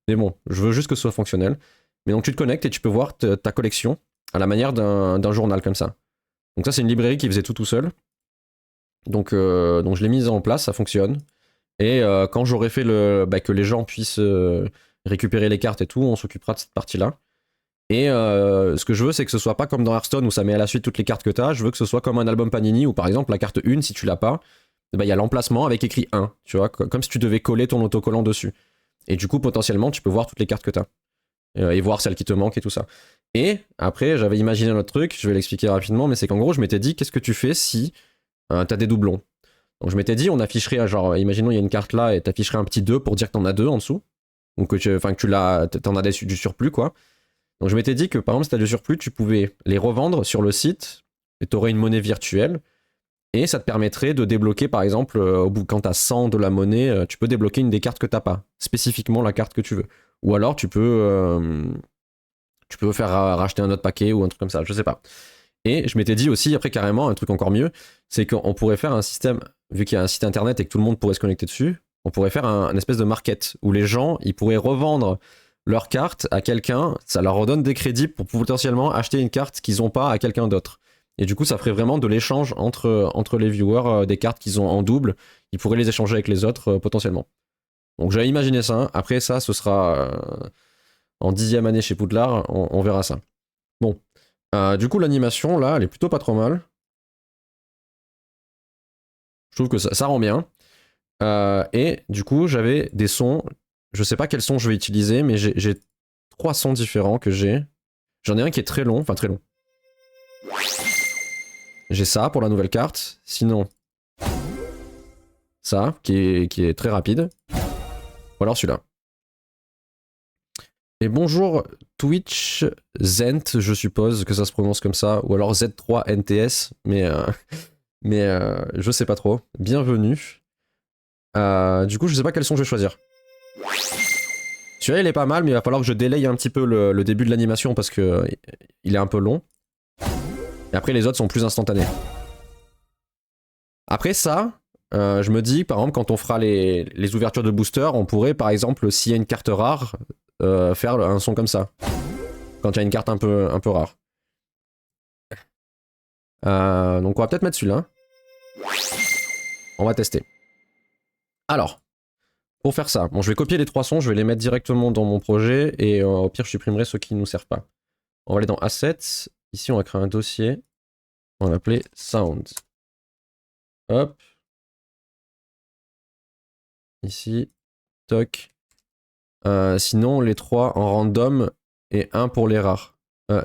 Mais bon, je veux juste que ce soit fonctionnel. Mais donc, tu te connectes et tu peux voir ta collection à la manière d'un journal comme ça. Donc ça, c'est une librairie qui faisait tout seul. Donc je l'ai mise en place, ça fonctionne. Et quand j'aurai fait que les gens puissent récupérer les cartes et tout, on s'occupera de cette partie-là. Et ce que je veux, c'est que ce soit pas comme dans Hearthstone où ça met à la suite toutes les cartes que tu as. Je veux que ce soit comme un album Panini où, par exemple, la carte 1, si tu l'as pas, il y a l'emplacement avec écrit 1, tu vois, comme si tu devais coller ton autocollant dessus. Et du coup, potentiellement, tu peux voir toutes les cartes que tu as. Et voir celles qui te manquent et tout ça. Et après, j'avais imaginé un autre truc, je vais l'expliquer rapidement, mais c'est qu'en gros, je m'étais dit, qu'est-ce que tu fais si t'as des doublons? Donc je m'étais dit, on afficherait, genre, imaginons il y a une carte là et t'afficherais un petit 2 pour dire que t'en as deux en dessous. Donc t'en as du surplus, quoi. Donc je m'étais dit que par exemple, si t'as du surplus, tu pouvais les revendre sur le site et t'aurais une monnaie virtuelle. Et ça te permettrait de débloquer, par exemple, au bout, quand t'as 100 de la monnaie, tu peux débloquer une des cartes que t'as pas, spécifiquement la carte que tu veux. Ou alors tu peux faire racheter un autre paquet ou un truc comme ça, je sais pas. Et je m'étais dit aussi, après carrément, un truc encore mieux, c'est qu'on pourrait faire un système, vu qu'il y a un site internet et que tout le monde pourrait se connecter dessus, on pourrait faire un espèce de market où les gens, ils pourraient revendre leurs cartes à quelqu'un, ça leur redonne des crédits pour potentiellement acheter une carte qu'ils n'ont pas à quelqu'un d'autre. Et du coup, ça ferait vraiment de l'échange entre les viewers des cartes qu'ils ont en double. Ils pourraient les échanger avec les autres potentiellement. Donc j'avais imaginé ça. Après ça, ce sera en 10e année chez Poudlard, on verra ça. Bon. Du coup, l'animation, là, elle est plutôt pas trop mal. Je trouve que ça rend bien. Et du coup, j'avais des sons. Je sais pas quels sons je vais utiliser, mais j'ai 3 sons différents que j'ai. J'en ai un qui est très long, enfin très long. J'ai ça pour la nouvelle carte. Sinon, ça, qui est très rapide. Ou alors celui-là. Et bonjour Twitch Zent, je suppose que ça se prononce comme ça, ou alors Z3NTS, mais je sais pas trop. Bienvenue. Du coup, je sais pas quel son je vais choisir. Celui-là, il est pas mal, mais il va falloir que je délaye un petit peu le début de l'animation parce que il est un peu long. Et après, les autres sont plus instantanés. Après ça, je me dis, par exemple, quand on fera les ouvertures de booster, on pourrait, par exemple, s'il y a une carte rare, faire un son comme ça. Quand il y a une carte un peu rare. Donc on va peut-être mettre celui-là. On va tester. Alors, pour faire ça, bon, je vais copier les 3 sons, je vais les mettre directement dans mon projet et au pire, je supprimerai ceux qui ne nous servent pas. On va aller dans Assets. Ici, on va créer un dossier. On va l'appeler Sound. Hop. Ici. Toc. Sinon, les 3 en random et 1 pour les rares.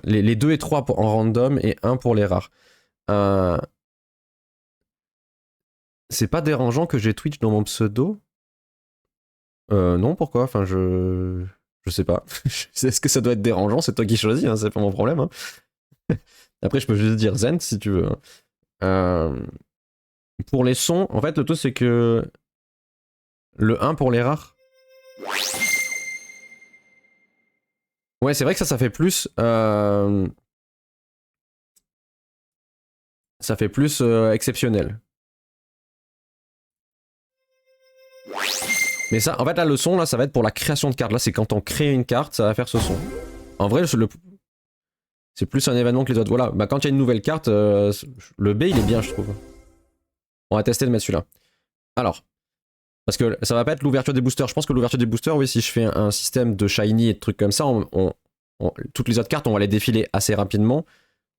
Les 2 et 3 en random et 1 pour les rares. C'est pas dérangeant que j'ai Twitch dans mon pseudo? Non, pourquoi? Enfin, je sais pas. Est-ce que ça doit être dérangeant? C'est toi qui choisis, hein, c'est pas mon problème. Hein. Après, je peux juste dire Zent si tu veux. Pour les sons, en fait, le tout c'est que le 1 pour les rares. Ouais, c'est vrai que ça fait plus. Ça fait plus exceptionnel. Mais ça, en fait, là, le son, là, ça va être pour la création de cartes. Là, c'est quand on crée une carte, ça va faire ce son. En vrai, c'est plus un événement que les autres. Voilà, bah, quand il y a une nouvelle carte, le B, il est bien, je trouve. On va tester de mettre celui-là. Alors, parce que ça va pas être l'ouverture des boosters. Je pense que l'ouverture des boosters, oui, si je fais un système de shiny et de trucs comme ça, toutes les autres cartes, on va les défiler assez rapidement.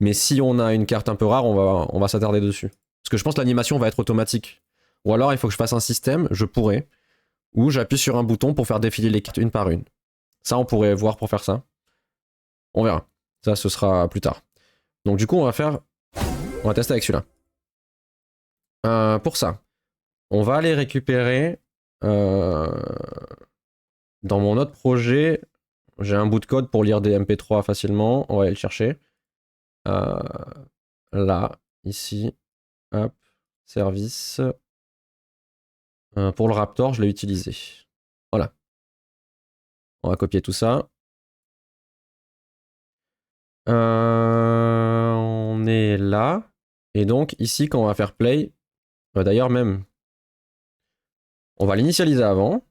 Mais si on a une carte un peu rare, on va s'attarder dessus. Parce que je pense que l'animation va être automatique. Ou alors, il faut que je fasse un système, je pourrais, où j'appuie sur un bouton pour faire défiler les cartes une par une. Ça, on pourrait voir pour faire ça. On verra. Ça, ce sera plus tard. Donc du coup, on va tester avec celui-là. Pour ça, on va aller récupérer dans mon autre projet. J'ai un bout de code pour lire des MP3 facilement. On va aller le chercher. Là, ici. Hop. Service. Pour le Raptor, je l'ai utilisé. Voilà. On va copier tout ça. On est là. Et donc, ici, quand on va faire play, d'ailleurs, même, on va l'initialiser avant.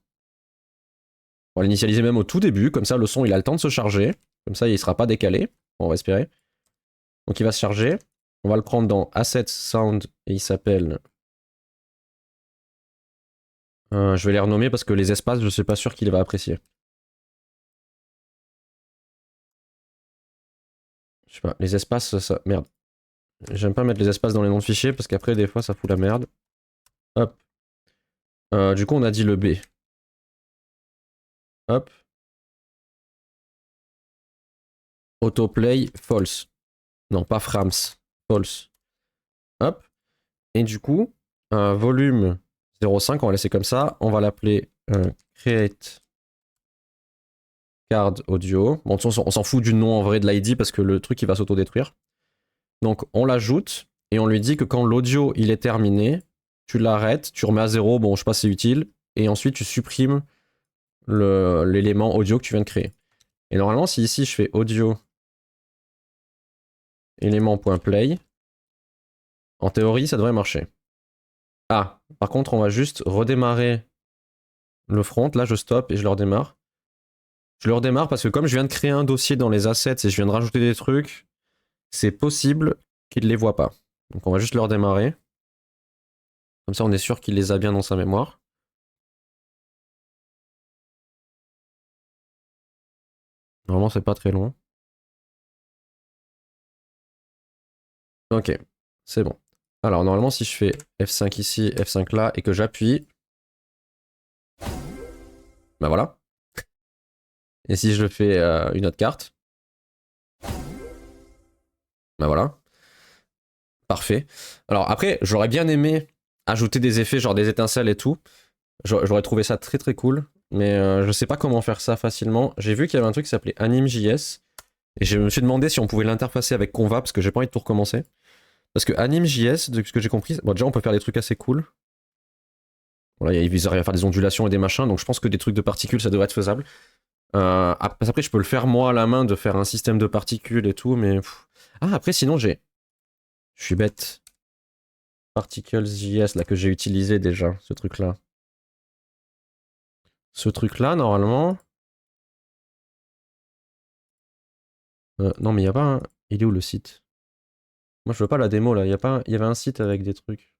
On va l'initialiser même au tout début. Comme ça, le son, il a le temps de se charger. Comme ça, il ne sera pas décalé. On va espérer. Donc, il va se charger. On va le prendre dans Assets Sound et il s'appelle. Je vais les renommer parce que les espaces, je ne suis pas sûr qu'il va apprécier. Je sais pas, les espaces, ça. Merde. J'aime pas mettre les espaces dans les noms de fichiers parce qu'après, des fois, ça fout la merde. Hop. Du coup, on a dit le B. Hop. Autoplay false. Non, pas Frams. False. Hop. Et du coup, volume 0,5, on va laisser comme ça. On va l'appeler create card audio. Bon, on s'en fout du nom en vrai de l'ID parce que le truc il va s'autodétruire. Donc on l'ajoute et on lui dit que quand l'audio il est terminé, tu l'arrêtes, tu remets à 0, bon je sais pas si c'est utile, et ensuite tu supprimes l'élément audio que tu viens de créer. Et normalement si ici je fais audio élément.play, en théorie ça devrait marcher. Ah, par contre on va juste redémarrer le front, là je stoppe et je le redémarre. Je le redémarre parce que comme je viens de créer un dossier dans les assets et je viens de rajouter des trucs, c'est possible qu'il ne les voit pas. Donc on va juste le redémarrer. Comme ça on est sûr qu'il les a bien dans sa mémoire. Normalement c'est pas très long. Ok, c'est bon. Alors normalement si je fais F5 ici, F5 là et que j'appuie, bah voilà. Et si je fais une autre carte, bah voilà. Parfait. Alors après, j'aurais bien aimé ajouter des effets genre des étincelles et tout. J'aurais trouvé ça très très cool. Mais je sais pas comment faire ça facilement. J'ai vu qu'il y avait un truc qui s'appelait AnimeJS. Et je me suis demandé si on pouvait l'interfacer avec Conva parce que j'ai pas envie de tout recommencer. Parce que AnimeJS, de ce que j'ai compris, bon, déjà on peut faire des trucs assez cool. Voilà, ils arrivent à faire des ondulations et des machins, donc je pense que des trucs de particules ça devrait être faisable. Après, je peux le faire moi à la main, de faire un système de particules et tout, mais. Ah, après, sinon j'ai. Je suis bête. Particles.js là que j'ai utilisé déjà, ce truc-là. Ce truc-là, normalement. Non, mais il y a pas un. Il est où le site? Moi, je veux pas la démo là. Il y avait un site avec des trucs.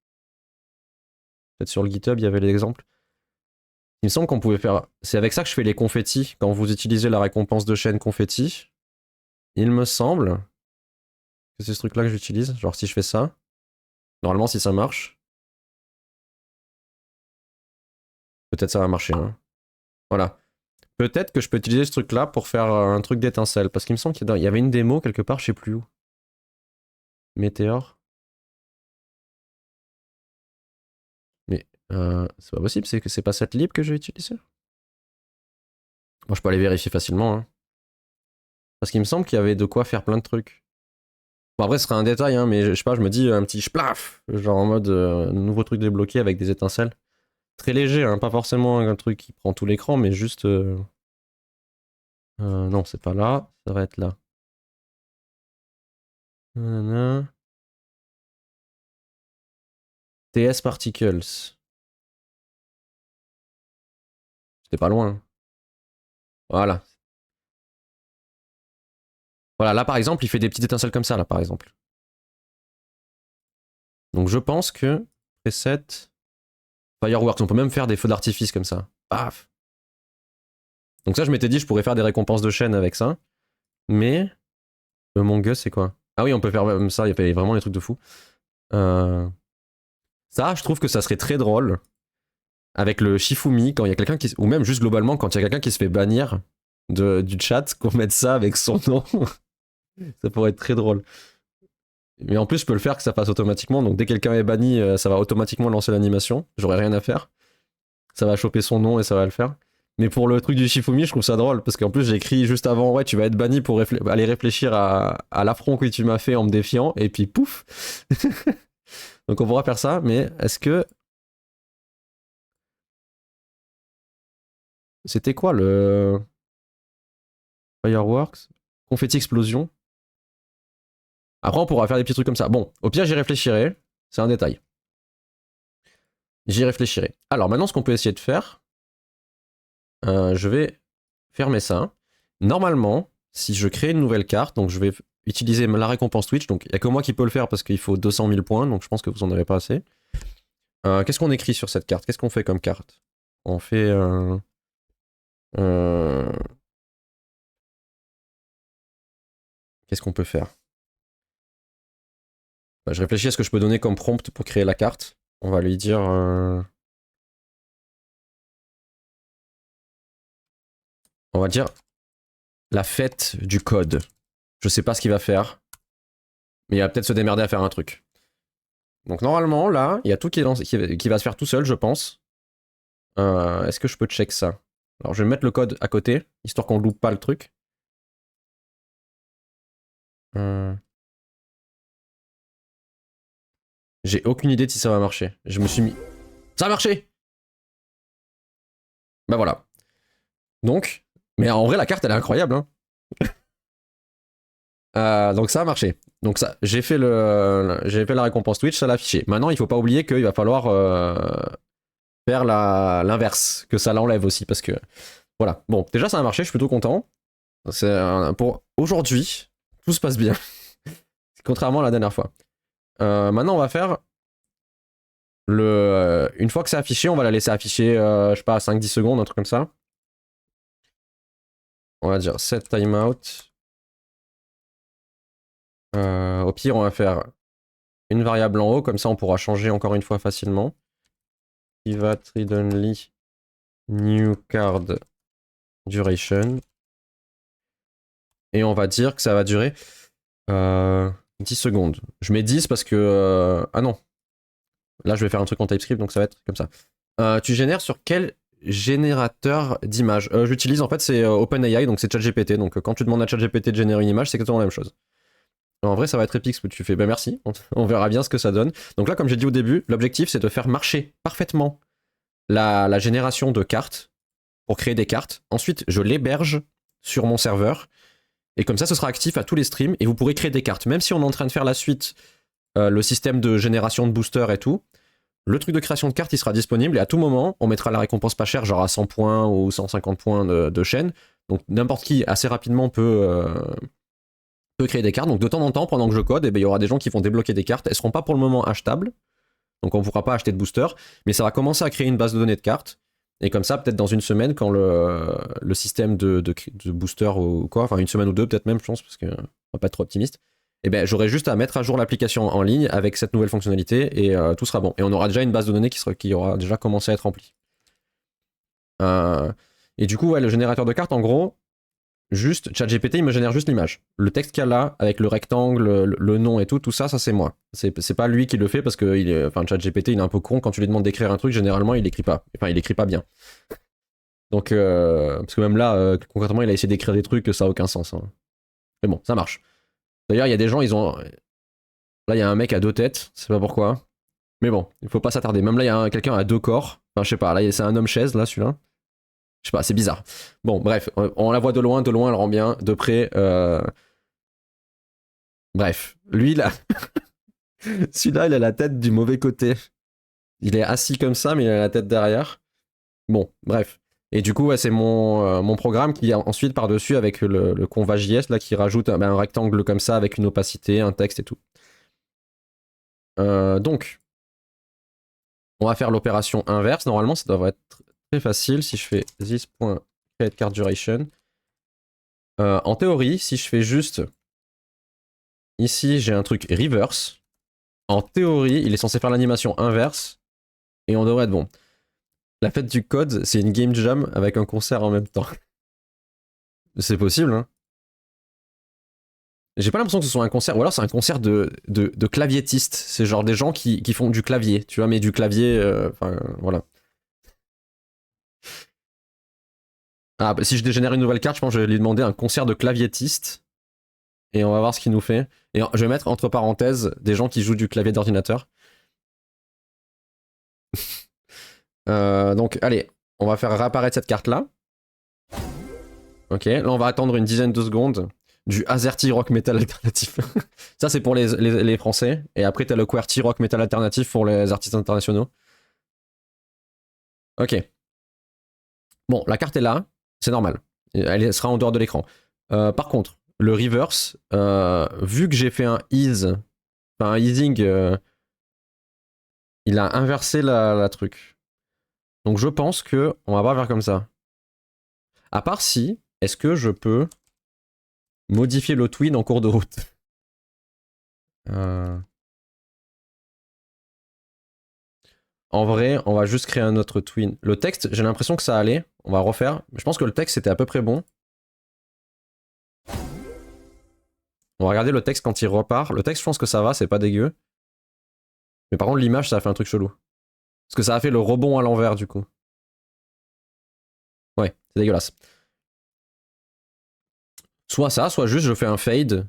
Peut-être sur le GitHub, il y avait l'exemple. Il me semble qu'on pouvait faire. C'est avec ça que je fais les confettis. Quand vous utilisez la récompense de chaîne confetti, il me semble que c'est ce truc-là que j'utilise. Genre, si je fais ça, normalement, si ça marche, peut-être ça va marcher. Hein. Voilà. Peut-être que je peux utiliser ce truc-là pour faire un truc d'étincelle. Parce qu'il me semble qu'il y avait une démo quelque part, je sais plus où. Météore. Mais c'est pas possible, c'est que c'est pas cette lib que j'ai utilisée. Moi, je peux aller vérifier facilement. Hein. Parce qu'il me semble qu'il y avait de quoi faire plein de trucs. Bon, après, ce serait un détail, hein, mais je sais pas, je me dis un petit splaf, genre en mode nouveau truc débloqué avec des étincelles. Très léger, hein, pas forcément un truc qui prend tout l'écran, mais juste. Non, c'est pas là, ça va être là. Nanana. TS Particles. C'était pas loin. Voilà. Voilà, là par exemple, il fait des petites étincelles comme ça, là par exemple. Donc je pense que preset Fireworks, on peut même faire des feux d'artifice comme ça. Paf. Donc ça, je m'étais dit, je pourrais faire des récompenses de chaîne avec ça. Mais Among Us, c'est quoi? Ah oui, on peut faire même ça, il y a vraiment des trucs de fou. Ça, je trouve que ça serait très drôle avec le Shifumi, quand il y a quelqu'un qui... Ou même juste globalement, quand il y a quelqu'un qui se fait bannir du chat, qu'on mette ça avec son nom. Ça pourrait être très drôle. Mais en plus, je peux le faire que ça passe automatiquement. Donc dès que quelqu'un est banni, ça va automatiquement lancer l'animation. J'aurai rien à faire. Ça va choper son nom et ça va le faire. Mais pour le truc du Shifumi, je trouve ça drôle. Parce qu'en plus, j'ai écrit juste avant, ouais, tu vas être banni pour aller réfléchir à l'affront que tu m'as fait en me défiant. Et puis pouf. Donc on pourra faire ça. Mais est-ce que... C'était quoi le... Fireworks? Confetti explosion? Après, on pourra faire des petits trucs comme ça. Bon, au pire, j'y réfléchirai. C'est un détail. J'y réfléchirai. Alors, maintenant, ce qu'on peut essayer de faire, je vais fermer ça. Normalement, si je crée une nouvelle carte, donc je vais utiliser la récompense Twitch, donc il n'y a que moi qui peux le faire parce qu'il faut 200 000 points, donc je pense que vous en avez pas assez. Qu'est-ce qu'on écrit sur cette carte? Qu'est-ce qu'on fait comme carte? On fait... Qu'est-ce qu'on peut faire? Bah, je réfléchis à ce que je peux donner comme prompt pour créer la carte. On va lui dire... On va dire la fête du code. Je sais pas ce qu'il va faire, mais il va peut-être se démerder à faire un truc. Donc normalement, là, il y a tout qui va se faire tout seul, je pense. Est-ce que je peux check ça? Alors je vais mettre le code à côté, histoire qu'on loupe pas le truc. J'ai aucune idée de si ça va marcher. Je me suis mis... Ça a marché! Bah voilà. Donc, mais en vrai, la carte, elle est incroyable, hein. Donc ça a marché. Donc ça, j'ai fait la récompense Twitch, ça l'a affiché. Maintenant, il faut pas oublier qu'il va falloir faire l'inverse, que ça l'enlève aussi, parce que voilà. Bon, déjà ça a marché, je suis plutôt content. Pour aujourd'hui, tout se passe bien, contrairement à la dernière fois. Maintenant, on va faire une fois que c'est affiché, on va la laisser afficher, je sais pas, 5-10 secondes, un truc comme ça. On va dire set timeout. Au pire, on va faire une variable en haut, comme ça on pourra changer encore une fois facilement. Private read only new card duration. Et on va dire que ça va durer 10 secondes. Je mets 10 parce que... ah non. Là, je vais faire un truc en TypeScript, donc ça va être comme ça. Tu génères sur quel générateur d'image? J'utilise, en fait, c'est OpenAI, donc c'est ChatGPT. Donc quand tu demandes à ChatGPT de générer une image, c'est exactement la même chose. En vrai, ça va être épique ce que tu fais. Ben merci, on verra bien ce que ça donne. Donc là, comme j'ai dit au début, l'objectif, c'est de faire marcher parfaitement la génération de cartes pour créer des cartes. Ensuite, je l'héberge sur mon serveur. Et comme ça, ce sera actif à tous les streams et vous pourrez créer des cartes. Même si on est en train de faire la suite, le système de génération de boosters et tout, le truc de création de cartes, il sera disponible et à tout moment, on mettra la récompense pas chère, genre à 100 points ou 150 points de chaîne. Donc n'importe qui, assez rapidement, peut créer des cartes. Donc de temps en temps, pendant que je code, il y aura des gens qui vont débloquer des cartes. Elles seront pas pour le moment achetables. Donc on ne pourra pas acheter de booster. Mais ça va commencer à créer une base de données de cartes. Et comme ça, peut-être dans une semaine, quand le système de booster ou quoi, enfin une semaine ou deux peut-être même, je pense, parce qu'on va pas être trop optimiste, et ben j'aurai juste à mettre à jour l'application en ligne avec cette nouvelle fonctionnalité et tout sera bon. Et on aura déjà une base de données qui aura déjà commencé à être remplie. Et du coup, ouais, le générateur de cartes, en gros, juste, ChatGPT, il me génère juste l'image. Le texte qu'il y a là, avec le rectangle, le nom et tout ça, c'est moi. C'est pas lui qui le fait parce que ChatGPT, il est un peu con. Quand tu lui demandes d'écrire un truc, généralement, il écrit pas. Enfin, il écrit pas bien. Donc, parce que même là, concrètement, il a essayé d'écrire des trucs, ça a aucun sens. Hein. Mais bon, ça marche. D'ailleurs, il y a des gens, ils ont... Là, il y a un mec à 2 têtes, je sais pas pourquoi. Mais bon, il faut pas s'attarder. Même là, il y a quelqu'un à 2 corps. Enfin, je sais pas, là, c'est un homme chaise, là, celui-là. Je sais pas, c'est bizarre. Bon, bref, on la voit de loin, elle rend bien, de près. Bref, lui, là, celui-là, il a la tête du mauvais côté. Il est assis comme ça, mais il a la tête derrière. Bon, bref. Et du coup, ouais, c'est mon programme qui ensuite par-dessus avec le conva.js là, qui rajoute un rectangle comme ça avec une opacité, un texte et tout. Donc, on va faire l'opération inverse. Normalement, ça devrait être très facile si je fais this.createCardDuration. En théorie, si je fais juste ici, j'ai un truc reverse. En théorie, il est censé faire l'animation inverse et on devrait être bon. La fête du code, c'est une game jam avec un concert en même temps. C'est possible, hein. J'ai pas l'impression que ce soit un concert, ou alors c'est un concert de claviettistes. C'est genre des gens qui font du clavier, tu vois, mais du clavier, enfin, voilà. Ah, bah, si je dégénère une nouvelle carte, je pense que je vais lui demander un concert de claviettistes. Et on va voir ce qu'il nous fait. Et je vais mettre entre parenthèses des gens qui jouent du clavier d'ordinateur. Donc, allez, on va faire réapparaître cette carte-là. Ok, là on va attendre une dizaine de secondes. Du AZERTY rock metal alternatif. Ça c'est pour les Français. Et après t'as le QWERTY rock metal alternatif pour les artistes internationaux. Ok. Bon, la carte est là, c'est normal. Elle sera en dehors de l'écran. Par contre, le reverse, vu que j'ai fait un ease, enfin un easing, il a inversé la truc. Donc je pense que on va pas faire comme ça. À part si, est-ce que je peux modifier le twin en cours de route? En vrai, on va juste créer un autre twin. Le texte, j'ai l'impression que ça allait. On va refaire. Je pense que le texte était à peu près bon. On va regarder le texte quand il repart. Le texte, je pense que ça va, c'est pas dégueu. Mais par contre, l'image, ça a fait un truc chelou. Parce que ça a fait le rebond à l'envers, du coup. Ouais, c'est dégueulasse. Soit ça, soit juste je fais un fade.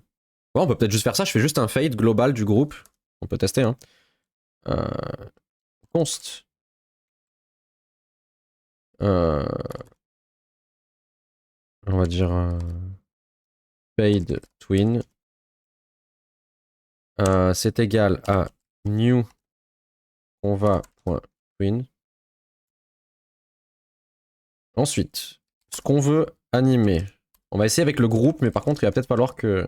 Ouais, on peut peut-être juste faire ça. Je fais juste un fade global du groupe. On peut tester, hein. Const. On va dire fade twin. C'est égal à new conva.twin. Ensuite, ce qu'on veut animer. On va essayer avec le groupe, mais par contre, il va peut-être falloir que.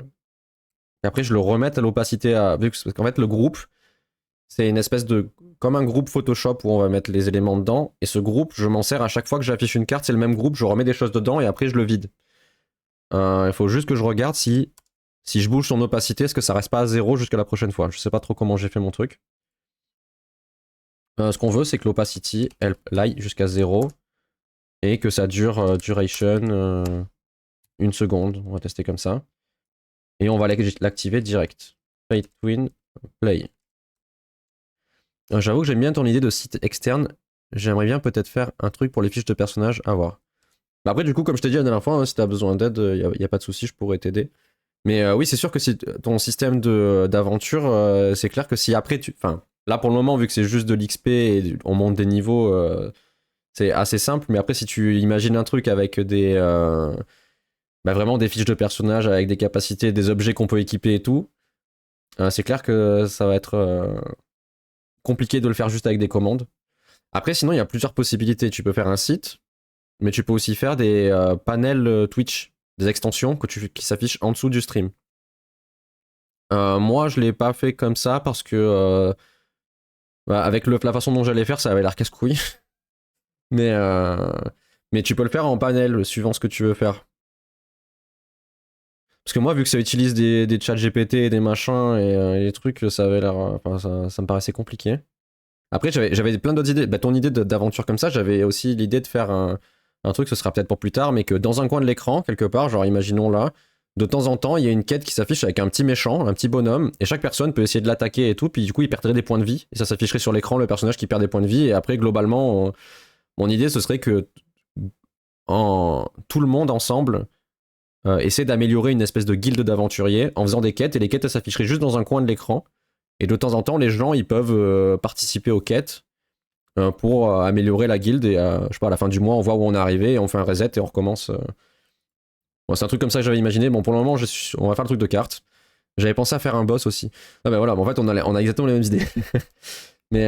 Après, je le remette à l'opacité à. Parce qu'en fait, le groupe, c'est une espèce de. Comme un groupe Photoshop où on va mettre les éléments dedans. Et ce groupe, je m'en sers à chaque fois que j'affiche une carte, c'est le même groupe, je remets des choses dedans et après, je le vide. Il faut juste que je regarde si je bouge son opacité, est-ce que ça reste pas à 0 jusqu'à la prochaine fois. Je sais pas trop comment j'ai fait mon truc. Ce qu'on veut, c'est que l'opacity, elle aille jusqu'à 0 et que ça dure duration une seconde. On va tester comme ça. Et on va l'activer direct. Fade Twin, play. J'avoue que j'aime bien ton idée de site externe. J'aimerais bien peut-être faire un truc pour les fiches de personnages à voir. Bah après, du coup, comme je t'ai dit la dernière fois, hein, si t'as besoin d'aide, y a pas de souci, je pourrais t'aider. Mais oui, c'est sûr que si ton système d'aventure, c'est clair que si après tu. Enfin, là pour le moment, vu que c'est juste de l'XP et on monte des niveaux, c'est assez simple. Mais après, si tu imagines un truc avec des. Bah, vraiment des fiches de personnages avec des capacités, des objets qu'on peut équiper et tout, c'est clair que ça va être compliqué de le faire juste avec des commandes. Après, sinon, il y a plusieurs possibilités. Tu peux faire un site, mais tu peux aussi faire des panels Twitch, des extensions qui s'affichent en dessous du stream. Moi, je l'ai pas fait comme ça parce que bah, avec la façon dont j'allais faire, ça avait l'air casse-couille. mais, mais tu peux le faire en panel, suivant ce que tu veux faire. Parce que moi, vu que ça utilise des chats GPT et des machins et des trucs, ça avait l'air. Enfin, ça me paraissait compliqué. Après, j'avais plein d'autres idées. Bah, ton idée d'aventure comme ça, j'avais aussi l'idée de faire un truc, ce sera peut-être pour plus tard, mais que dans un coin de l'écran, quelque part, genre imaginons là, de temps en temps, il y a une quête qui s'affiche avec un petit méchant, un petit bonhomme, et chaque personne peut essayer de l'attaquer et tout, puis du coup, il perdrait des points de vie, et ça s'afficherait sur l'écran, le personnage qui perd des points de vie, et après, globalement, mon idée, ce serait que tout le monde ensemble essaie d'améliorer une espèce de guilde d'aventuriers en faisant des quêtes, et les quêtes, elles s'afficheraient juste dans un coin de l'écran, et de temps en temps, les gens, ils peuvent participer aux quêtes pour améliorer la guilde, et je sais pas, à la fin du mois, on voit où on est arrivé, et on fait un reset, et on recommence. Bon, c'est un truc comme ça que j'avais imaginé. Bon, pour le moment, on va faire le truc de cartes. J'avais pensé à faire un boss aussi. Ah bah voilà, bon, en fait, on a exactement les mêmes idées. mais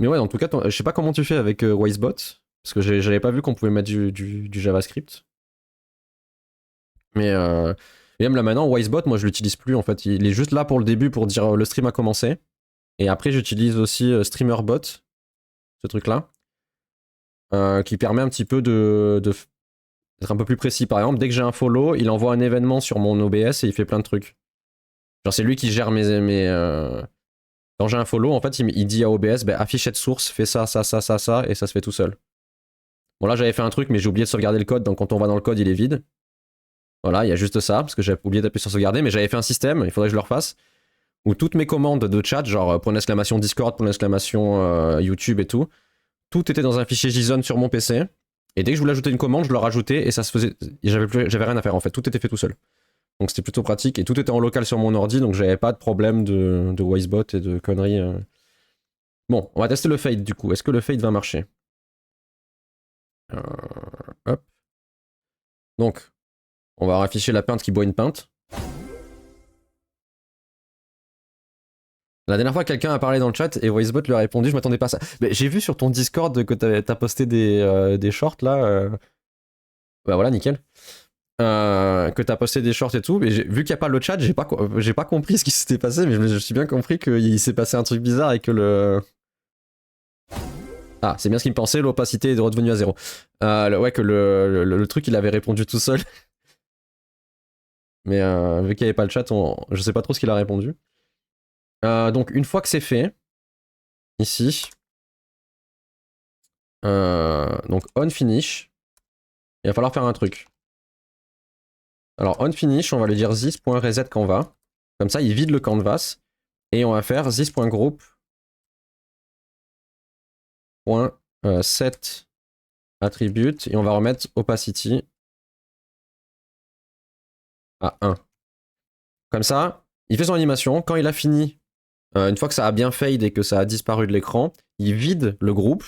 ouais, en tout cas, je sais pas comment tu fais avec Wisebot, Parce que j'avais pas vu qu'on pouvait mettre du JavaScript. Mais et même là maintenant, Wisebot, moi je l'utilise plus en fait. Il est juste là pour le début pour dire le stream a commencé. Et après, j'utilise aussi StreamerBot, ce truc-là, qui permet un petit peu d'être un peu plus précis. Par exemple, dès que j'ai un follow, il envoie un événement sur mon OBS et il fait plein de trucs. Genre, c'est lui qui gère mes quand j'ai un follow, en fait, il dit à OBS, bah, affiche cette source, fais ça, ça, ça, ça, ça, et ça se fait tout seul. Bon, là, j'avais fait un truc, mais j'ai oublié de sauvegarder le code, donc quand on va dans le code, il est vide. Voilà, il y a juste ça, parce que j'avais oublié d'appuyer sur sauvegarder, mais j'avais fait un système, il faudrait que je le refasse, où toutes mes commandes de chat, genre point d'exclamation Discord, point d'exclamation YouTube et tout était dans un fichier JSON sur mon PC. Et dès que je voulais ajouter une commande, je le rajoutais et ça se faisait. J'avais rien à faire en fait, tout était fait tout seul. Donc c'était plutôt pratique et tout était en local sur mon ordi, donc j'avais pas de problème de Wisebot et de conneries. Bon, on va tester le fade du coup. Est-ce que le fade va marcher? Hop. Donc, on va afficher la pinte qui boit une pinte. La dernière fois, quelqu'un a parlé dans le chat et Wisebot lui a répondu, je m'attendais pas à ça. Mais j'ai vu sur ton Discord que t'as posté des shorts là. Bah voilà, nickel. Que t'as posté des shorts et tout, mais vu qu'il n'y a pas le chat, j'ai pas compris ce qui s'était passé, mais je suis bien compris qu'il s'est passé un truc bizarre et que le. Ah, c'est bien ce qu'il me pensait, l'opacité est redevenue à 0. Ouais, que le truc il avait répondu tout seul. Mais vu qu'il n'y avait pas le chat, je sais pas trop ce qu'il a répondu. Donc une fois que c'est fait, ici, donc on finish, il va falloir faire un truc. Alors on finish, on va lui dire this.reset canvas. Comme ça, il vide le canvas. Et on va faire this.group .set attribute et on va remettre opacity à 1. Comme ça, il fait son animation. Quand il a fini, une fois que ça a bien fade et que ça a disparu de l'écran, il vide le groupe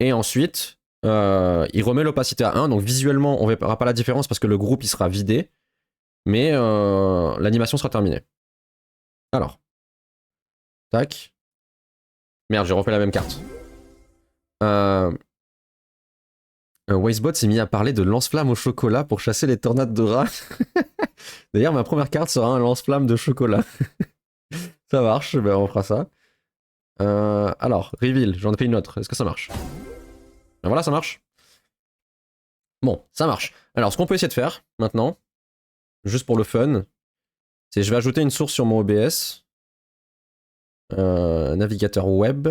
et ensuite il remet l'opacité à 1. Donc visuellement, on ne verra pas la différence parce que le groupe il sera vidé, mais l'animation sera terminée. Alors, tac. Merde, j'ai refait la même carte. Wisebot s'est mis à parler de lance-flamme au chocolat pour chasser les tornades de rats. D'ailleurs, ma première carte sera un lance-flamme de chocolat. Ça marche, ben on fera ça. Alors, reveal, j'en ai fait une autre. Est-ce que ça marche? Ben voilà, ça marche. Bon, ça marche. Alors, ce qu'on peut essayer de faire maintenant, juste pour le fun, c'est je vais ajouter une source sur mon OBS. Navigateur web.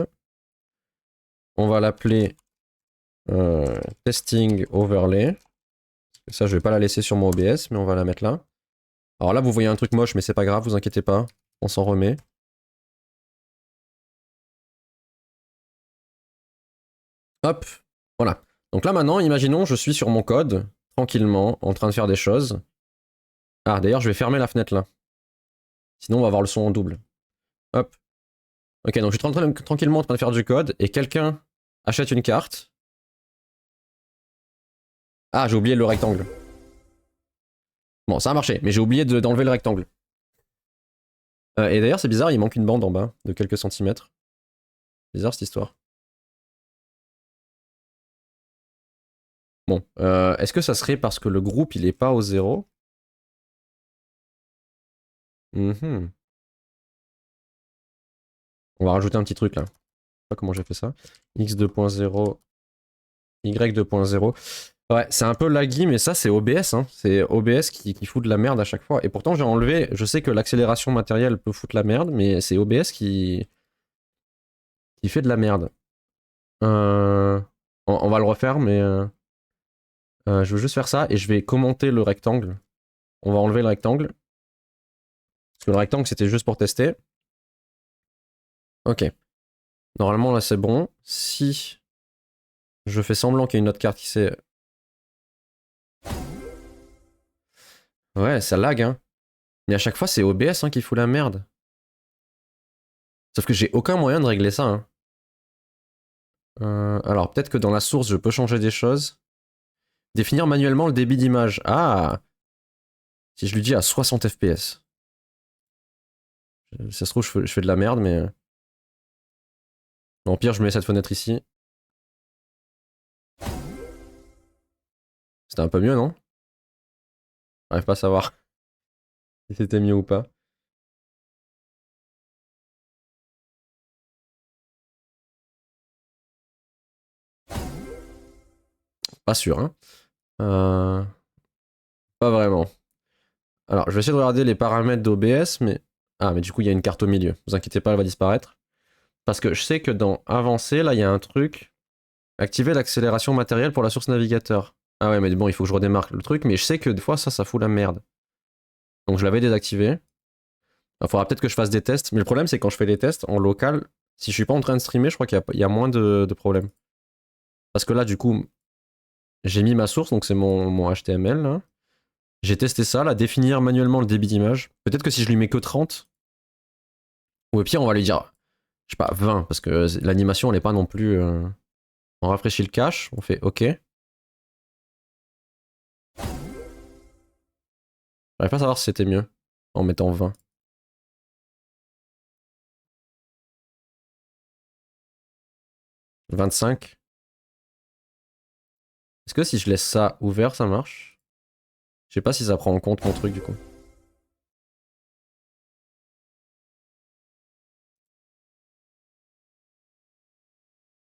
On va l'appeler testing overlay. Ça, je vais pas la laisser sur mon OBS, mais on va la mettre là. Alors là, vous voyez un truc moche, mais c'est pas grave, vous inquiétez pas. On s'en remet. Hop, voilà. Donc là maintenant, imaginons, je suis sur mon code, tranquillement, en train de faire des choses. Ah, d'ailleurs, je vais fermer la fenêtre là. Sinon, on va avoir le son en double. Hop. Ok, donc je suis tranquillement en train de faire du code, et quelqu'un achète une carte. Ah, j'ai oublié le rectangle. Bon, ça a marché, mais j'ai oublié d'enlever le rectangle. Et d'ailleurs, c'est bizarre, il manque une bande en bas, de quelques centimètres. Bizarre cette histoire. Bon, est-ce que ça serait parce que le groupe, il est pas au 0? On va rajouter un petit truc là. Je sais pas comment j'ai fait ça. X2.0, Y2.0. Ouais, c'est un peu laggy, mais ça, c'est OBS. Hein. C'est OBS qui fout de la merde à chaque fois. Et pourtant, j'ai enlevé. Je sais que l'accélération matérielle peut foutre la merde, mais c'est OBS qui fait de la merde. On va le refaire, mais je veux juste faire ça et je vais commenter le rectangle. On va enlever le rectangle. Parce que le rectangle, c'était juste pour tester. Ok. Normalement, là, c'est bon. Si je fais semblant qu'il y a une autre carte qui s'est. Ouais, ça lag, hein. Mais à chaque fois, c'est OBS hein, qui fout la merde. Sauf que j'ai aucun moyen de régler ça. Hein. Alors, peut-être que dans la source, je peux changer des choses. Définir manuellement le débit d'image. Ah! Si je lui dis à 60 fps. Ça se trouve, je fais de la merde, mais. En pire, je mets cette fenêtre ici. C'était un peu mieux, non? J'arrive pas à savoir si c'était mieux ou pas. Pas sûr, hein. Euh, Pas vraiment. Alors, je vais essayer de regarder les paramètres d'OBS, mais... Ah, mais du coup, il y a une carte au milieu. Vous inquiétez pas, elle va disparaître. Parce que je sais que dans Avancer, là, il y a un truc. Activer l'accélération matérielle pour la source navigateur. Ah ouais, mais bon, il faut que je redémarre le truc, mais je sais que des fois, ça fout la merde. Donc, je l'avais désactivé. Il faudra peut-être que je fasse des tests. Mais le problème, c'est quand je fais les tests en local, si je suis pas en train de streamer, je crois qu'il y a moins de problèmes. Parce que là, du coup, j'ai mis ma source, donc c'est mon HTML, là. J'ai testé ça, là, définir manuellement le débit d'image. Peut-être que si je lui mets que 30, ou au pire, on va lui dire, je sais pas, 20, parce que l'animation, elle est pas non plus... On rafraîchit le cache, on fait OK. J'arrive pas à savoir si c'était mieux en mettant 20. 25. Est-ce que si je laisse ça ouvert, ça marche? Je sais pas si ça prend en compte mon truc, du coup.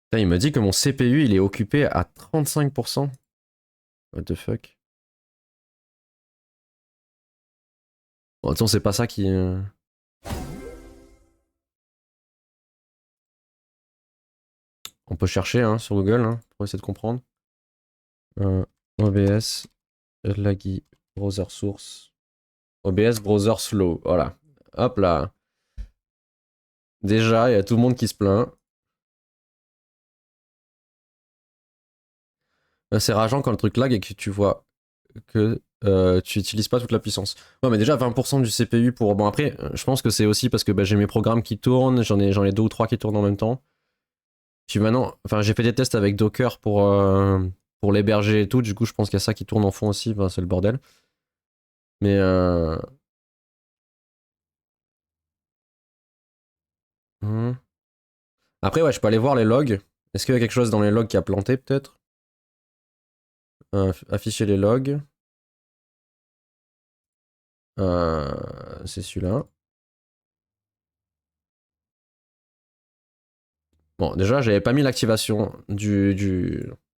Putain, il me dit que mon CPU, il est occupé à 35%. What the fuck? Bon, de toute façon, c'est pas ça qui... On peut chercher hein, sur Google hein, pour essayer de comprendre. OBS, laggy, browser source. OBS browser slow, voilà. Hop là. Déjà, il y a tout le monde qui se plaint. C'est rageant quand le truc lag et que tu vois que tu utilises pas toute la puissance. Ouais, mais déjà 20% du CPU pour... Bon après, je pense que c'est aussi parce que bah, j'ai mes programmes qui tournent, j'en ai deux ou trois qui tournent en même temps. Puis maintenant, enfin j'ai fait des tests avec Docker pour l'héberger et tout, du coup je pense qu'il y a ça qui tourne en fond aussi, ben, c'est le bordel. Mais hmm. Après ouais, je peux aller voir les logs. Est-ce qu'il y a quelque chose dans les logs qui a planté peut-être? Afficher les logs. C'est celui-là. Bon, déjà, j'avais pas mis l'activation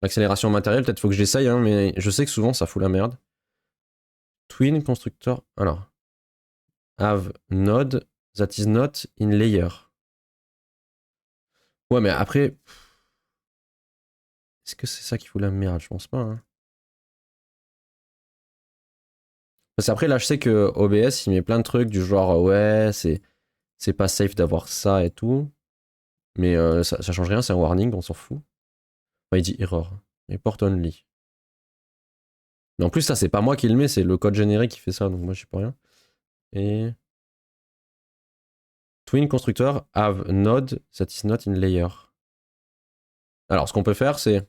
l'accélération matérielle, peut-être faut que j'essaye, hein, mais je sais que souvent ça fout la merde. Twin constructor. Alors, have node that is not in layer. Ouais, mais après, est-ce que c'est ça qui fout la merde? Je pense pas. Hein. Parce qu'après, là, je sais que OBS, il met plein de trucs du genre, ouais, c'est pas safe d'avoir ça et tout. Mais ça change rien, c'est un warning, on s'en fout. Enfin, il dit error. Report only. Mais en plus, ça, c'est pas moi qui le mets, c'est le code générique qui fait ça, donc moi, je sais pas rien. Et. Twin constructor have node that is not in layer. Alors, ce qu'on peut faire, c'est.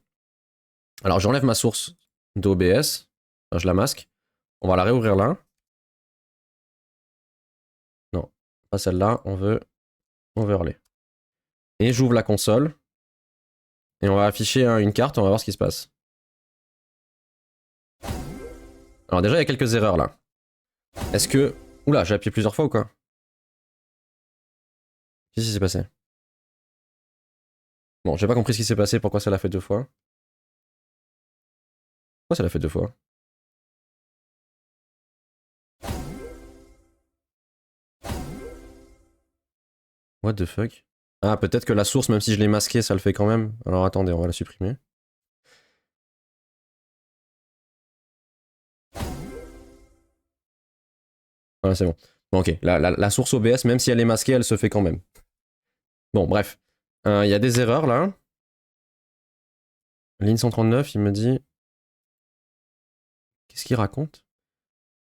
Alors, j'enlève ma source d'OBS. Enfin, je la masque. On va la réouvrir là. Non, pas celle-là. On veut overlay. Et j'ouvre la console. Et on va afficher une carte. On va voir ce qui se passe. Alors, déjà, il y a quelques erreurs là. Est-ce que. Oula, j'ai appuyé plusieurs fois ou quoi? Qu'est-ce qui s'est passé? Bon, j'ai pas compris ce qui s'est passé. Pourquoi ça l'a fait deux fois? Pourquoi ça l'a fait deux fois? What the fuck? Ah, peut-être que la source, même si je l'ai masquée, ça le fait quand même. Alors, attendez, on va la supprimer. Voilà, c'est bon. Bon, ok. La source OBS, même si elle est masquée, elle se fait quand même. Bon, bref. Il y a des erreurs là. Ligne 139, il me dit. Qu'est-ce qu'il raconte?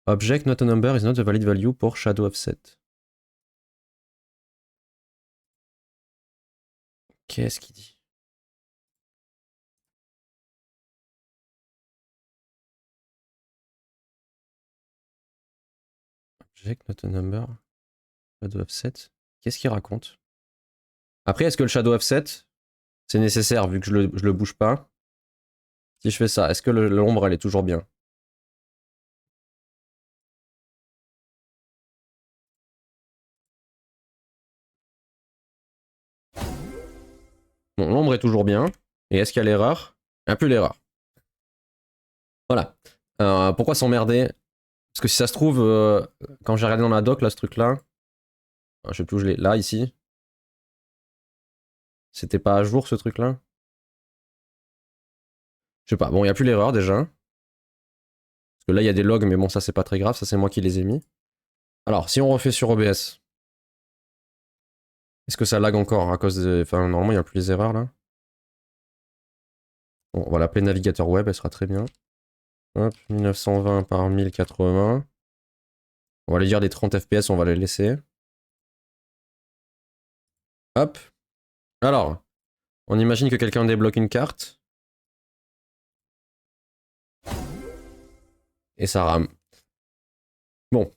Object not a number is not a valid value pour shadow offset. Qu'est-ce qu'il dit? Object not a number. Shadow offset. Qu'est-ce qu'il raconte? Après, est-ce que le shadow offset, c'est nécessaire vu que je le bouge pas? Si je fais ça, est-ce que l'ombre elle est toujours bien? Bon, l'ombre est toujours bien. Et est-ce qu'il y a l'erreur? Il n'y a plus l'erreur. Voilà. Pourquoi s'emmerder? Parce que si ça se trouve, quand j'ai regardé dans la doc, là, ce truc-là, je sais plus où je l'ai, là, ici, c'était pas à jour ce truc-là? Je sais pas. Bon, il n'y a plus l'erreur déjà. Parce que là, il y a des logs, mais bon, ça, c'est pas très grave. Ça, c'est moi qui les ai mis. Alors, si on refait sur OBS, est-ce que ça lag encore à cause de. Enfin, normalement, il n'y a plus les erreurs là. Bon, on va l'appeler navigateur web, elle sera très bien. Hop, 1920 par 1080. On va aller dire des 30 FPS, on va les laisser. Hop. Alors, on imagine que quelqu'un débloque une carte. Et ça rame. Bon.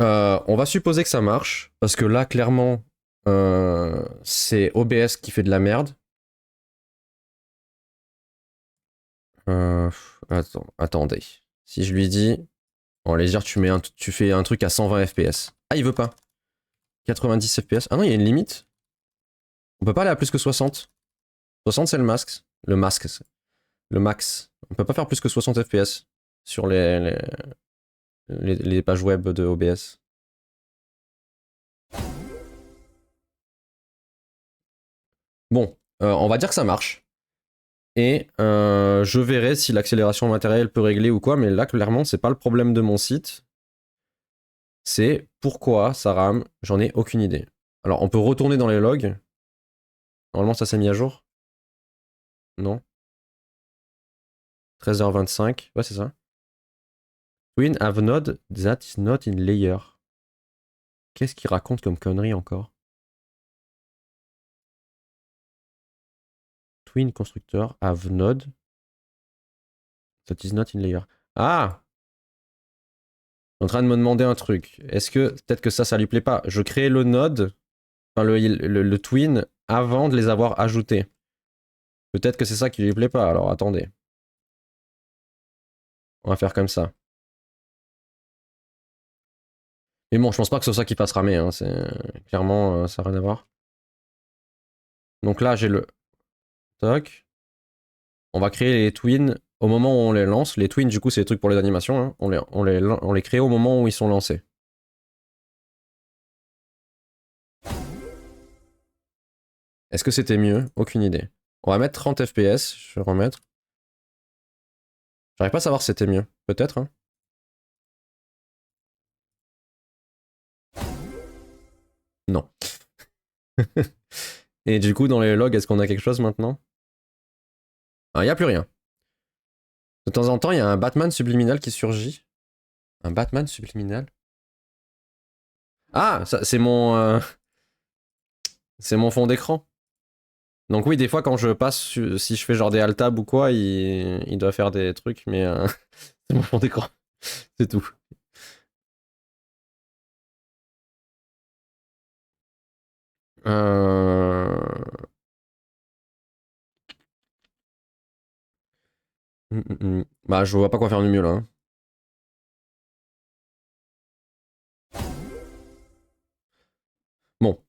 On va supposer que ça marche. Parce que là, clairement, c'est OBS qui fait de la merde. Attendez. Si je lui dis, on va aller dire tu fais un truc à 120 FPS. Ah, il veut pas. 90 FPS. Ah non, il y a une limite. On peut pas aller à plus que 60. 60 c'est le max. Le max. On peut pas faire plus que 60 FPS sur les pages web de OBS. Bon, on va dire que ça marche. Et je verrai si l'accélération matérielle peut régler ou quoi, mais là, clairement, c'est pas le problème de mon site. C'est pourquoi ça rame, j'en ai aucune idée. Alors, on peut retourner dans les logs. Normalement, ça s'est mis à jour. Non. 13h25. Ouais, c'est ça. Twin have node that is not in layer. Qu'est-ce qu'il raconte comme connerie encore? Twin constructeur have node that is not in layer. Ah! En train de me demander un truc. Est-ce que peut-être que ça lui plaît pas? Je crée le node, enfin le twin avant de les avoir ajoutés. Peut-être que c'est ça qui lui plaît pas. Alors attendez. On va faire comme ça. Mais bon, je pense pas que ce soit ça qui fasse ramer. Hein. C'est clairement ça n'a rien à voir. Donc là j'ai le toc. On va créer les twins au moment où on les lance. Les twins du coup c'est les trucs pour les animations. Hein. On les crée au moment où ils sont lancés. Est-ce que c'était mieux? Aucune idée. On va mettre 30 FPS. Je vais remettre. J'arrive pas à savoir si c'était mieux. Peut-être. Hein. Non. Et du coup, dans les logs, est-ce qu'on a quelque chose maintenant? Ah, il n'y a plus rien. De temps en temps, il y a un Batman subliminal qui surgit. Un Batman subliminal? Ah, c'est mon fond d'écran. Donc oui, des fois, quand je passe, si je fais genre des alt-tab ou quoi, il doit faire des trucs, mais c'est mon fond d'écran. C'est tout. Euh... Bah, je vois pas quoi faire de mieux là. Hein. Bon,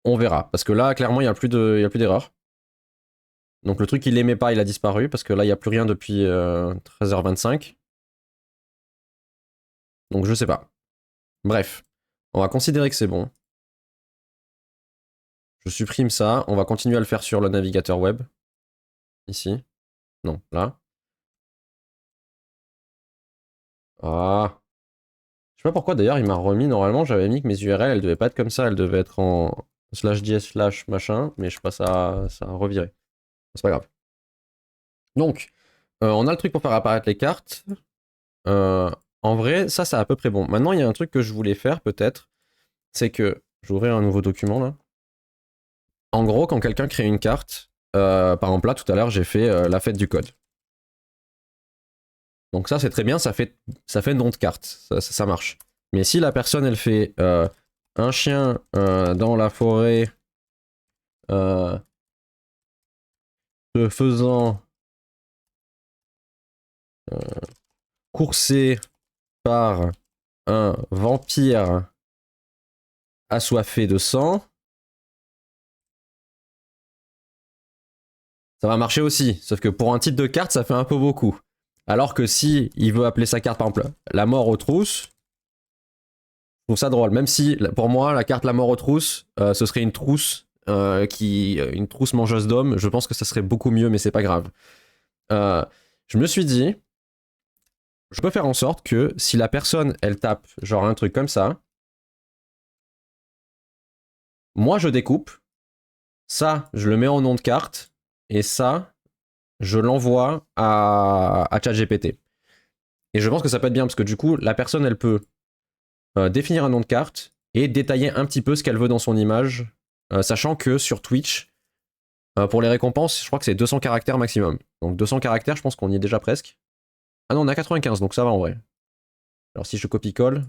on verra. Parce que là, clairement, il n'y a plus d'erreur. Donc le truc, il l'aimait pas, il a disparu. Parce que là, il n'y a plus rien depuis 13h25. Donc je sais pas. Bref, on va considérer que c'est bon. Je supprime ça. On va continuer à le faire sur le navigateur web. Ici. Non, là. Ah. Je sais pas pourquoi d'ailleurs il m'a remis. Normalement, j'avais mis que mes URL elles devaient pas être comme ça. Elles devaient être en /ds/ machin. Mais je sais pas, ça a reviré. C'est pas grave. Donc, on a le truc pour faire apparaître les cartes. En vrai, ça c'est à peu près bon. Maintenant, il y a un truc que je voulais faire peut-être. C'est que. Je vais ouvrir un nouveau document là. En gros, quand quelqu'un crée une carte, par exemple là tout à l'heure, j'ai fait la fête du code. Donc ça c'est très bien, ça fait nom de carte, ça marche. Mais si la personne elle fait un chien dans la forêt, euh, te faisant courser par un vampire assoiffé de sang, ça va marcher aussi. Sauf que pour un titre de carte, ça fait un peu beaucoup. Alors que si il veut appeler sa carte, par exemple, la mort aux trousses, je trouve ça drôle. Même si, pour moi, la carte la mort aux trousses, ce serait une trousse une trousse mangeuse d'hommes. Je pense que ça serait beaucoup mieux, mais c'est pas grave. Je me suis dit, je peux faire en sorte que si la personne, elle tape genre un truc comme ça, moi je découpe, ça je le mets en nom de carte, et ça je l'envoie à ChatGPT. Et je pense que ça peut être bien parce que du coup, la personne elle peut définir un nom de carte et détailler un petit peu ce qu'elle veut dans son image, sachant que sur Twitch, pour les récompenses, je crois que c'est 200 caractères maximum. Donc 200 caractères, je pense qu'on y est déjà presque. Ah non, on a 95, donc ça va en vrai. Alors si je copie-colle,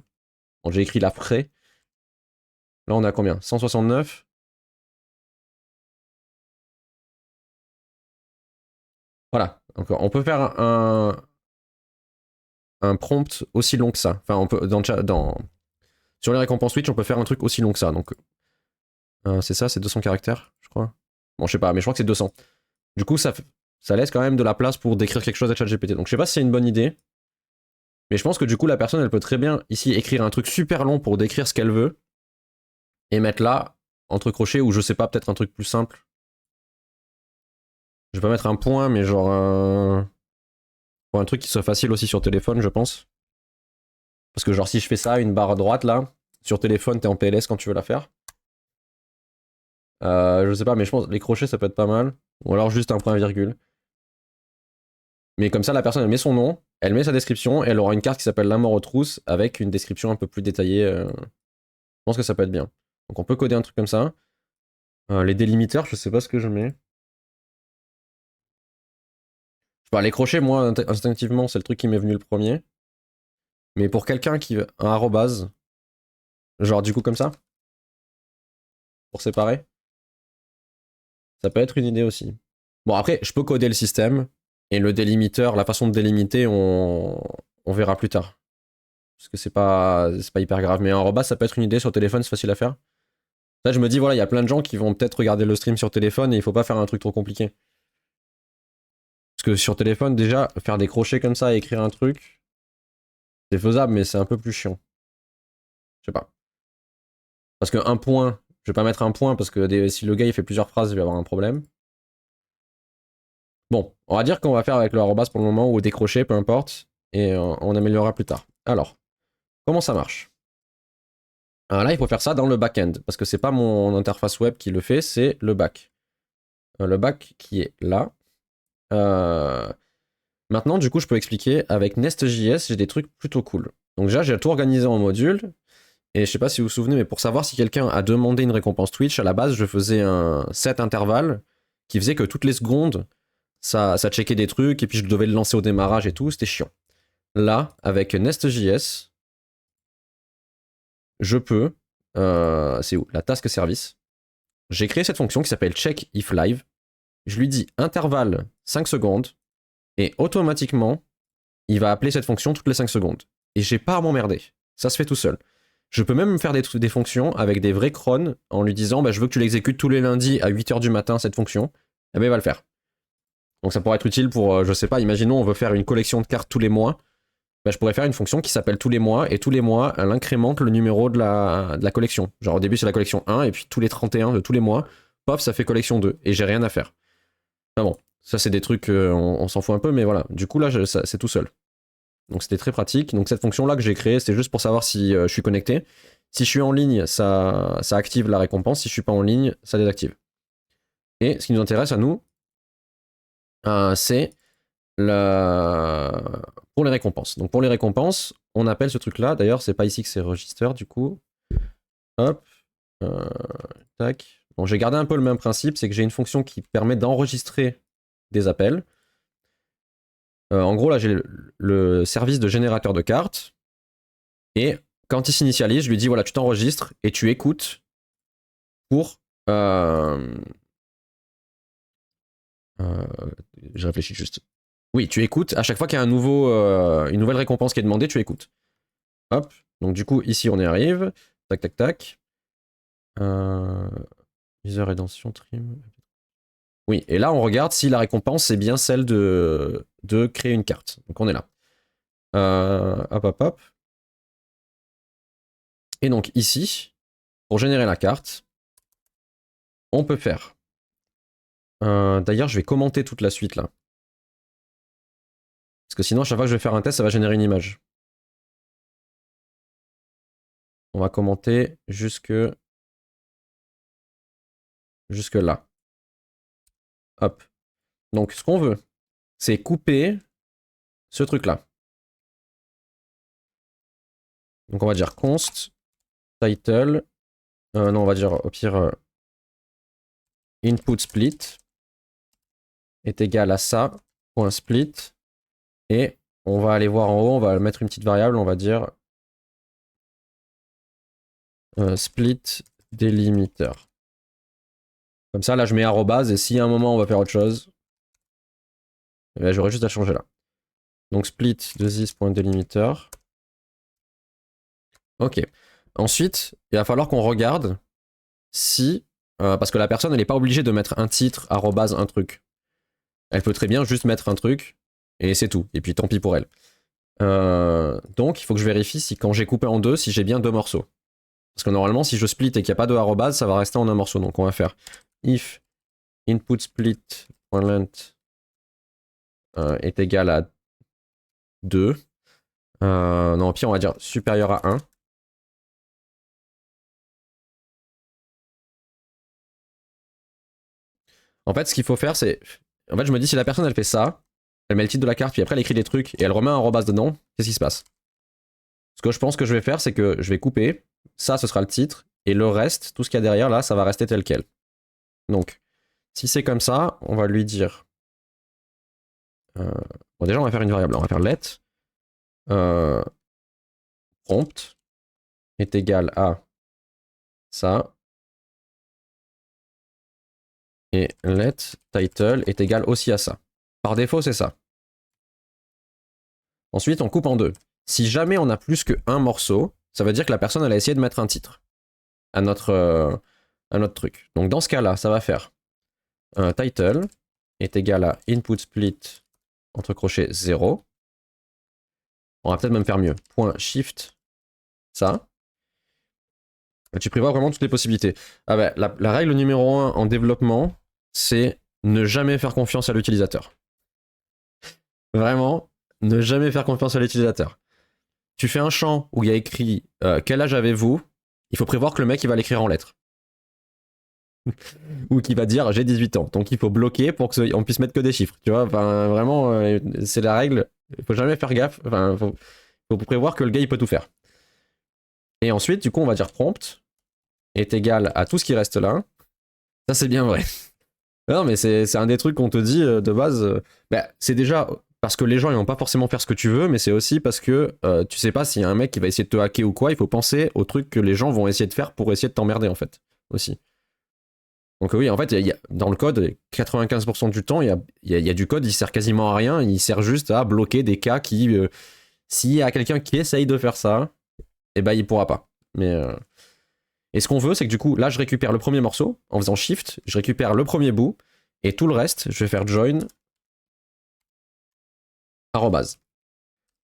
bon, j'ai écrit la frais. Là, on a combien? 169. Voilà. Donc, on peut faire un prompt aussi long que ça. Enfin, on peut, sur les récompenses Twitch, on peut faire un truc aussi long que ça. Donc, c'est ça, c'est 200 caractères, je crois. Bon, je sais pas, mais je crois que c'est 200. Du coup, ça laisse quand même de la place pour décrire quelque chose à ChatGPT. Donc, je sais pas si c'est une bonne idée. Mais je pense que du coup, la personne, elle peut très bien ici écrire un truc super long pour décrire ce qu'elle veut. Et mettre là, entre crochets, ou je sais pas, peut-être un truc plus simple. Je vais pas mettre un point, mais genre pour un truc qui soit facile aussi sur téléphone, je pense. Parce que genre si je fais ça, une barre droite là, sur téléphone, t'es en PLS quand tu veux la faire. Je sais pas, mais je pense les crochets ça peut être pas mal. Ou alors juste un point virgule. Mais comme ça, la personne elle met son nom, elle met sa description, et elle aura une carte qui s'appelle La mort aux trousses avec une description un peu plus détaillée. Je pense que ça peut être bien. Donc on peut coder un truc comme ça. Les délimiteurs, je sais pas ce que je mets. Je sais pas, les crochets, moi, instinctivement, c'est le truc qui m'est venu le premier. Mais pour quelqu'un qui veut un arrobase, genre du coup comme ça, pour séparer, ça peut être une idée aussi. Bon, après, je peux coder le système, et le délimiteur, la façon de délimiter, on verra plus tard. Parce que c'est pas hyper grave. Mais un arrobase, ça peut être une idée sur téléphone, c'est facile à faire. Là, je me dis, voilà, il y a plein de gens qui vont peut-être regarder le stream sur téléphone, et il faut pas faire un truc trop compliqué. Parce que sur téléphone, déjà, faire des crochets comme ça et écrire un truc, c'est faisable, mais c'est un peu plus chiant. Je sais pas. Parce que un point, je vais pas mettre un point, parce que si le gars il fait plusieurs phrases, il va avoir un problème. Bon, on va dire qu'on va faire avec le arrobas pour le moment, ou décrocher, peu importe, et on améliorera plus tard. Alors, comment ça marche? Là, il faut faire ça dans le back-end, parce que c'est pas mon interface web qui le fait, c'est le back. Le back qui est là. Maintenant, du coup, je peux expliquer, avec Nest.js, j'ai des trucs plutôt cool. Donc déjà, j'ai tout organisé en modules, et je sais pas si vous vous souvenez, mais pour savoir si quelqu'un a demandé une récompense Twitch, à la base, je faisais un set intervalle qui faisait que toutes les secondes, ça checkait des trucs, et puis je devais le lancer au démarrage et tout, c'était chiant. Là, avec Nest.js, je peux, c'est où? La task service. J'ai créé cette fonction qui s'appelle check if live. Je lui dis intervalle 5 secondes, et automatiquement, il va appeler cette fonction toutes les 5 secondes. Et j'ai pas à m'emmerder. Ça se fait tout seul. Je peux même faire des fonctions avec des vrais crons en lui disant bah, je veux que tu l'exécutes tous les lundis à 8h du matin, cette fonction. Et ben il va le faire. Donc ça pourrait être utile pour, je sais pas, imaginons on veut faire une collection de cartes tous les mois. Bah, je pourrais faire une fonction qui s'appelle tous les mois, et tous les mois, elle incrémente le numéro de la collection. Genre au début c'est la collection 1, et puis tous les 31 de tous les mois, paf, ça fait collection 2, et j'ai rien à faire. Enfin bon, ça c'est des trucs, on s'en fout un peu, mais voilà. Du coup là, c'est tout seul. Donc c'était très pratique. Donc cette fonction-là que j'ai créée, c'est juste pour savoir si je suis connecté. Si je suis en ligne, ça active la récompense. Si je suis pas en ligne, ça désactive. Et ce qui nous intéresse à nous, c'est pour les récompenses. Donc pour les récompenses, on appelle ce truc-là. D'ailleurs, c'est pas ici que c'est register du coup. Hop. Euh, tac. Bon, j'ai gardé un peu le même principe, c'est que j'ai une fonction qui permet d'enregistrer des appels. En gros, là, j'ai le service de générateur de cartes. Et quand il s'initialise, je lui dis voilà, tu t'enregistres et tu écoutes pour Euh, je réfléchis juste. Oui, tu écoutes. À chaque fois qu'il y a une nouvelle récompense qui est demandée, tu écoutes. Hop. Donc du coup, ici, on y arrive. Tac, tac, tac. User Redemption Trim. Oui, et là, on regarde si la récompense est bien celle de créer une carte. Donc on est là. Hop, hop, hop. Et donc ici, pour générer la carte, on peut faire. D'ailleurs, je vais commenter toute la suite là. Parce que sinon, à chaque fois que je vais faire un test, ça va générer une image. On va commenter jusque là. Hop. Donc, ce qu'on veut, c'est couper ce truc-là. Donc, on va dire const title. Non, on va dire au pire input split est égal à ça, point split. Et on va aller voir en haut, on va mettre une petite variable, on va dire split delimiter. Comme ça, là, je mets arrobase et si à un moment on va faire autre chose, eh j'aurai juste à changer là. Donc split de this.delimiter. Ok. Ensuite, il va falloir qu'on regarde si... parce que la personne, elle n'est pas obligée de mettre un titre, arrobase, un truc. Elle peut très bien juste mettre un truc, et c'est tout. Et puis tant pis pour elle. Donc, il faut que je vérifie si quand j'ai coupé en deux, si j'ai bien deux morceaux. Parce que normalement, si je split et qu'il n'y a pas de arrobase, ça va rester en un morceau. Donc on va faire if input split.length est égal à 2. Non, au pire, on va dire supérieur à 1. En fait, ce qu'il faut faire, c'est... En fait, je me dis, si la personne, elle fait ça, elle met le titre de la carte, puis après, elle écrit des trucs, et elle remet un arrobase dedans, qu'est-ce qui se passe? Ce que je pense que je vais faire, c'est que je vais couper. Ça, ce sera le titre, et le reste, tout ce qu'il y a derrière, là, ça va rester tel quel. Donc, si c'est comme ça, on va lui dire... Bon, déjà, on va faire une variable. On va faire let prompt est égal à ça. Et let title est égal aussi à ça. Par défaut, c'est ça. Ensuite, on coupe en deux. Si jamais on a plus qu'un morceau, ça veut dire que la personne elle a essayé de mettre un titre à notre truc. Donc dans ce cas-là, ça va faire title est égal à input split entre crochets 0. On va peut-être même faire mieux. Point shift ça. Et tu prévois vraiment toutes les possibilités. Ah bah, la règle numéro 1 en développement, c'est ne jamais faire confiance à l'utilisateur. Vraiment, ne jamais faire confiance à l'utilisateur. Tu fais un champ où il y a écrit quel âge avez-vous, il faut prévoir que le mec il va l'écrire en lettres. Ou qu'il va dire j'ai 18 ans. Donc il faut bloquer pour qu'on puisse mettre que des chiffres. Tu vois, enfin, vraiment, c'est la règle. Il faut jamais faire gaffe. Enfin, faut prévoir que le gars il peut tout faire. Et ensuite, du coup, on va dire prompt est égal à tout ce qui reste là. Ça, c'est bien vrai. Non, mais c'est un des trucs qu'on te dit de base. Bah, c'est déjà parce que les gens ils vont pas forcément faire ce que tu veux, mais c'est aussi parce que tu sais pas s'il y a un mec qui va essayer de te hacker ou quoi. Il faut penser aux trucs que les gens vont essayer de faire pour essayer de t'emmerder en fait aussi. Donc oui, en fait, dans le code, 95% du temps, il y a du code, il sert quasiment à rien. Il sert juste à bloquer des cas qui, s'il y a quelqu'un qui essaye de faire ça, eh ben il pourra pas. Mais et ce qu'on veut, c'est que du coup, là, je récupère le premier morceau en faisant shift, je récupère le premier bout et tout le reste, je vais faire join arrobase.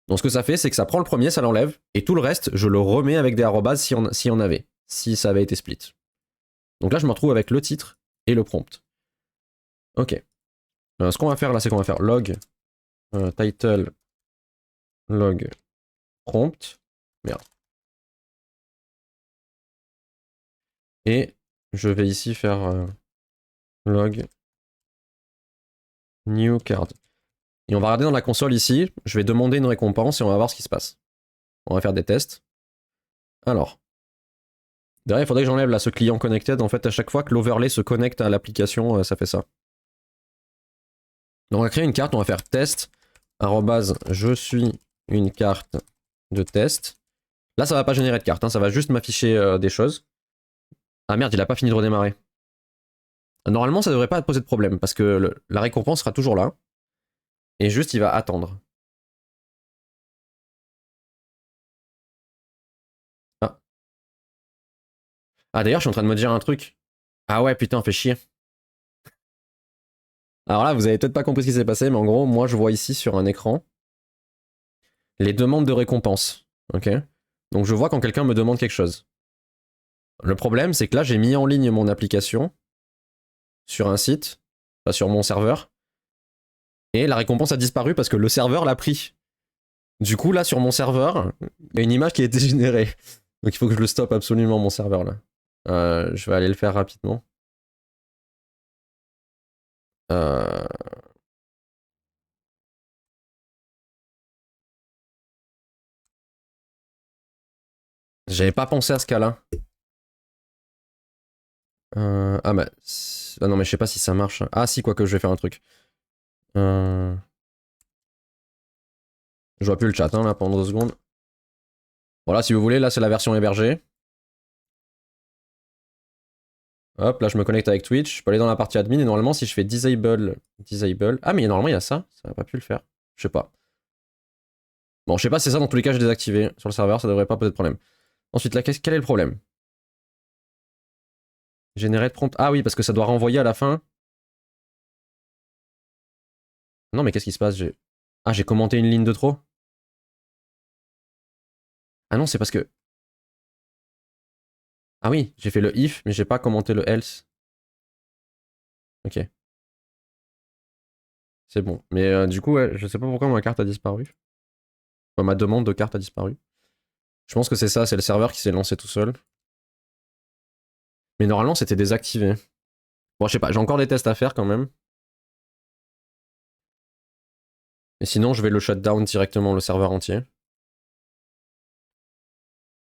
Donc ce que ça fait, c'est que ça prend le premier, ça l'enlève, et tout le reste, je le remets avec des arrobases si on avait, si ça avait été split. Donc là, je me retrouve avec le titre et le prompt. Ok. Ce qu'on va faire là, c'est qu'on va faire log title log prompt. Merde. Et je vais ici faire log new card. Et on va regarder dans la console ici, je vais demander une récompense et on va voir ce qui se passe. On va faire des tests. Alors, derrière, il faudrait que j'enlève là ce client connected. En fait, à chaque fois que l'overlay se connecte à l'application, ça fait ça. Donc on va créer une carte, on va faire test, arrobase, je suis une carte de test. Là, ça va pas générer de carte, hein, ça va juste m'afficher des choses. Ah merde, il a pas fini de redémarrer. Normalement, ça devrait pas poser de problème, parce que la récompense sera toujours là. Et juste, il va attendre. Ah, ah d'ailleurs, je suis en train de me dire un truc. Ah ouais, putain, fait chier. Alors là, vous avez peut-être pas compris ce qui s'est passé, mais en gros, moi, je vois ici sur un écran les demandes de récompense. Ok. Donc je vois quand quelqu'un me demande quelque chose. Le problème, c'est que là, j'ai mis en ligne mon application sur un site, pas sur mon serveur, et la récompense a disparu parce que le serveur l'a pris. Du coup, là, sur mon serveur, il y a une image qui a été générée. Donc il faut que je le stoppe absolument, mon serveur, là. Je vais aller le faire rapidement. Euh... J'avais pas pensé à ce cas-là. Ah, bah... Ah non, mais je sais pas si ça marche. Ah si, quoique, je vais faire un truc. Je vois plus le chat, hein, là, pendant 2 secondes. Voilà, si vous voulez, là, c'est la version hébergée. Hop, là, je me connecte avec Twitch. Je peux aller dans la partie admin, et normalement, si je fais disable... Disable... Ah, mais normalement, il y a ça. Ça n'a pas pu le faire. Je sais pas. Bon, je sais pas, c'est ça, dans tous les cas, j'ai désactivé. Sur le serveur, ça devrait pas poser de problème. Ensuite, là, quel est le problème? Generate prompt. Ah oui, parce que ça doit renvoyer à la fin. Non, mais qu'est-ce qui se passe? Ah, j'ai commenté une ligne de trop? Ah non, c'est parce que... Ah oui, j'ai fait le if, mais j'ai pas commenté le else. Ok, c'est bon. Mais du coup, ouais, je sais pas pourquoi ma carte a disparu. Enfin, ma demande de carte a disparu. Je pense que c'est ça, c'est le serveur qui s'est lancé tout seul. Mais normalement, c'était désactivé. Bon, je sais pas, j'ai encore des tests à faire quand même. Et sinon, je vais le shutdown directement, le serveur entier.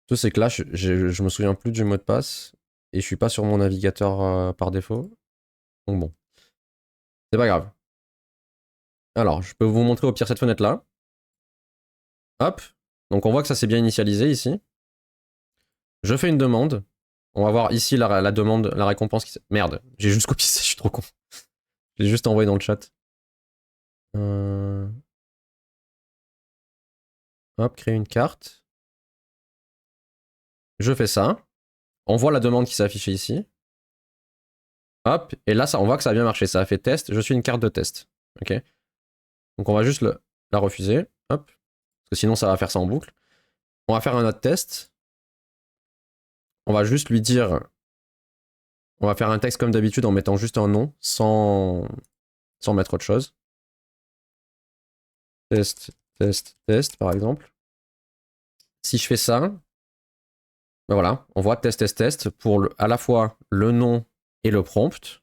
Tout c'est que là, je me souviens plus du mot de passe. Et je suis pas sur mon navigateur par défaut. Donc bon, c'est pas grave. Alors, je peux vous montrer au pire cette fenêtre-là. Hop. Donc on voit que ça s'est bien initialisé ici. Je fais une demande. On va voir ici la demande, la récompense qui... Merde, j'ai juste copié ça, je suis trop con. Je l'ai juste envoyé dans le chat. Hop, créer une carte. Je fais ça. On voit la demande qui s'est affichée ici. Hop, et là, ça, on voit que ça a bien marché. Ça a fait test. Je suis une carte de test. Ok. Donc on va juste la refuser. Hop. Parce que sinon, ça va faire ça en boucle. On va faire un autre test. On va juste lui dire... On va faire un texte comme d'habitude en mettant juste un nom, sans mettre autre chose. Test, test, test, par exemple. Si je fais ça, ben voilà, on voit test, test, test pour à la fois le nom et le prompt.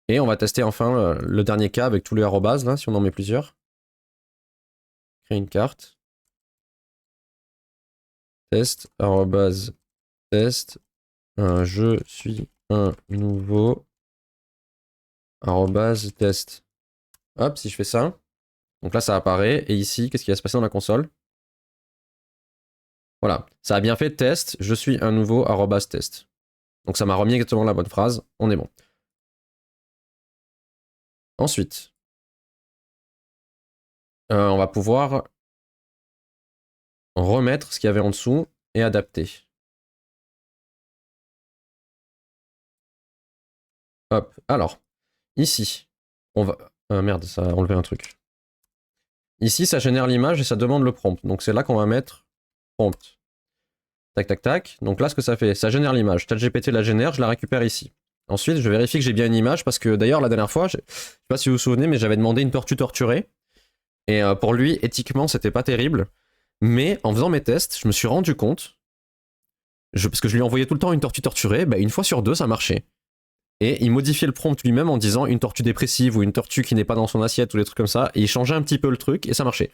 Et on va tester enfin le dernier cas avec tous les arrobases, là, si on en met plusieurs. Créer une carte. Test, arrobase, test. Je suis un nouveau arrobase, test. Hop, si je fais ça. Donc là, ça apparaît. Et ici, qu'est-ce qui va se passer dans la console? Voilà, ça a bien fait test. Je suis un nouveau arrobase, test. Donc ça m'a remis exactement la bonne phrase. On est bon. Ensuite, on va pouvoir remettre ce qu'il y avait en dessous et adapter. Hop, alors, ici, on va... merde, ça a enlevé un truc. Ici, ça génère l'image et ça demande le prompt. Donc c'est là qu'on va mettre prompt. Tac, tac, tac. Donc là, ce que ça fait, ça génère l'image. ChatGPT la génère, je la récupère ici. Ensuite, je vérifie que j'ai bien une image parce que d'ailleurs, la dernière fois, je sais pas si vous vous souvenez, mais j'avais demandé une tortue torturée. Et pour lui, éthiquement, c'était pas terrible. Mais en faisant mes tests, je me suis rendu compte, parce que je lui envoyais tout le temps une tortue torturée, bah, une fois sur deux, ça marchait. Et il modifiait le prompt lui-même en disant une tortue dépressive ou une tortue qui n'est pas dans son assiette ou des trucs comme ça. Et il changeait un petit peu le truc et ça marchait.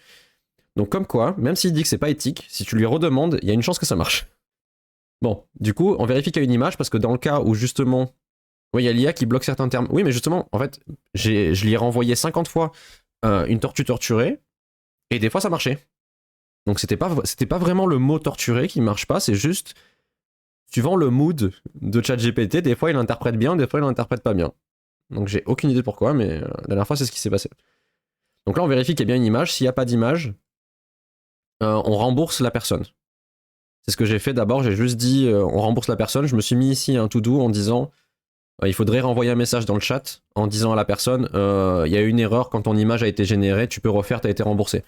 Donc comme quoi, même s'il dit que c'est pas éthique, si tu lui redemandes, il y a une chance que ça marche. Bon, du coup, on vérifie qu'il y a une image parce que dans le cas où justement, oui, il y a l'IA qui bloque certains termes. Oui, mais justement, en fait, je lui ai renvoyé 50 fois une tortue torturée et des fois ça marchait. Donc c'était pas vraiment le mot torturé qui marche pas, c'est juste suivant le mood de ChatGPT, des fois il interprète bien, des fois il interprète pas bien. Donc j'ai aucune idée pourquoi, mais la dernière fois c'est ce qui s'est passé. Donc là on vérifie qu'il y a bien une image. S'il n'y a pas d'image, on rembourse la personne. C'est ce que j'ai fait d'abord, j'ai juste dit on rembourse la personne. Je me suis mis ici un to-do en disant il faudrait renvoyer un message dans le chat en disant à la personne il y a eu une erreur quand ton image a été générée, tu peux refaire, tu as été remboursé.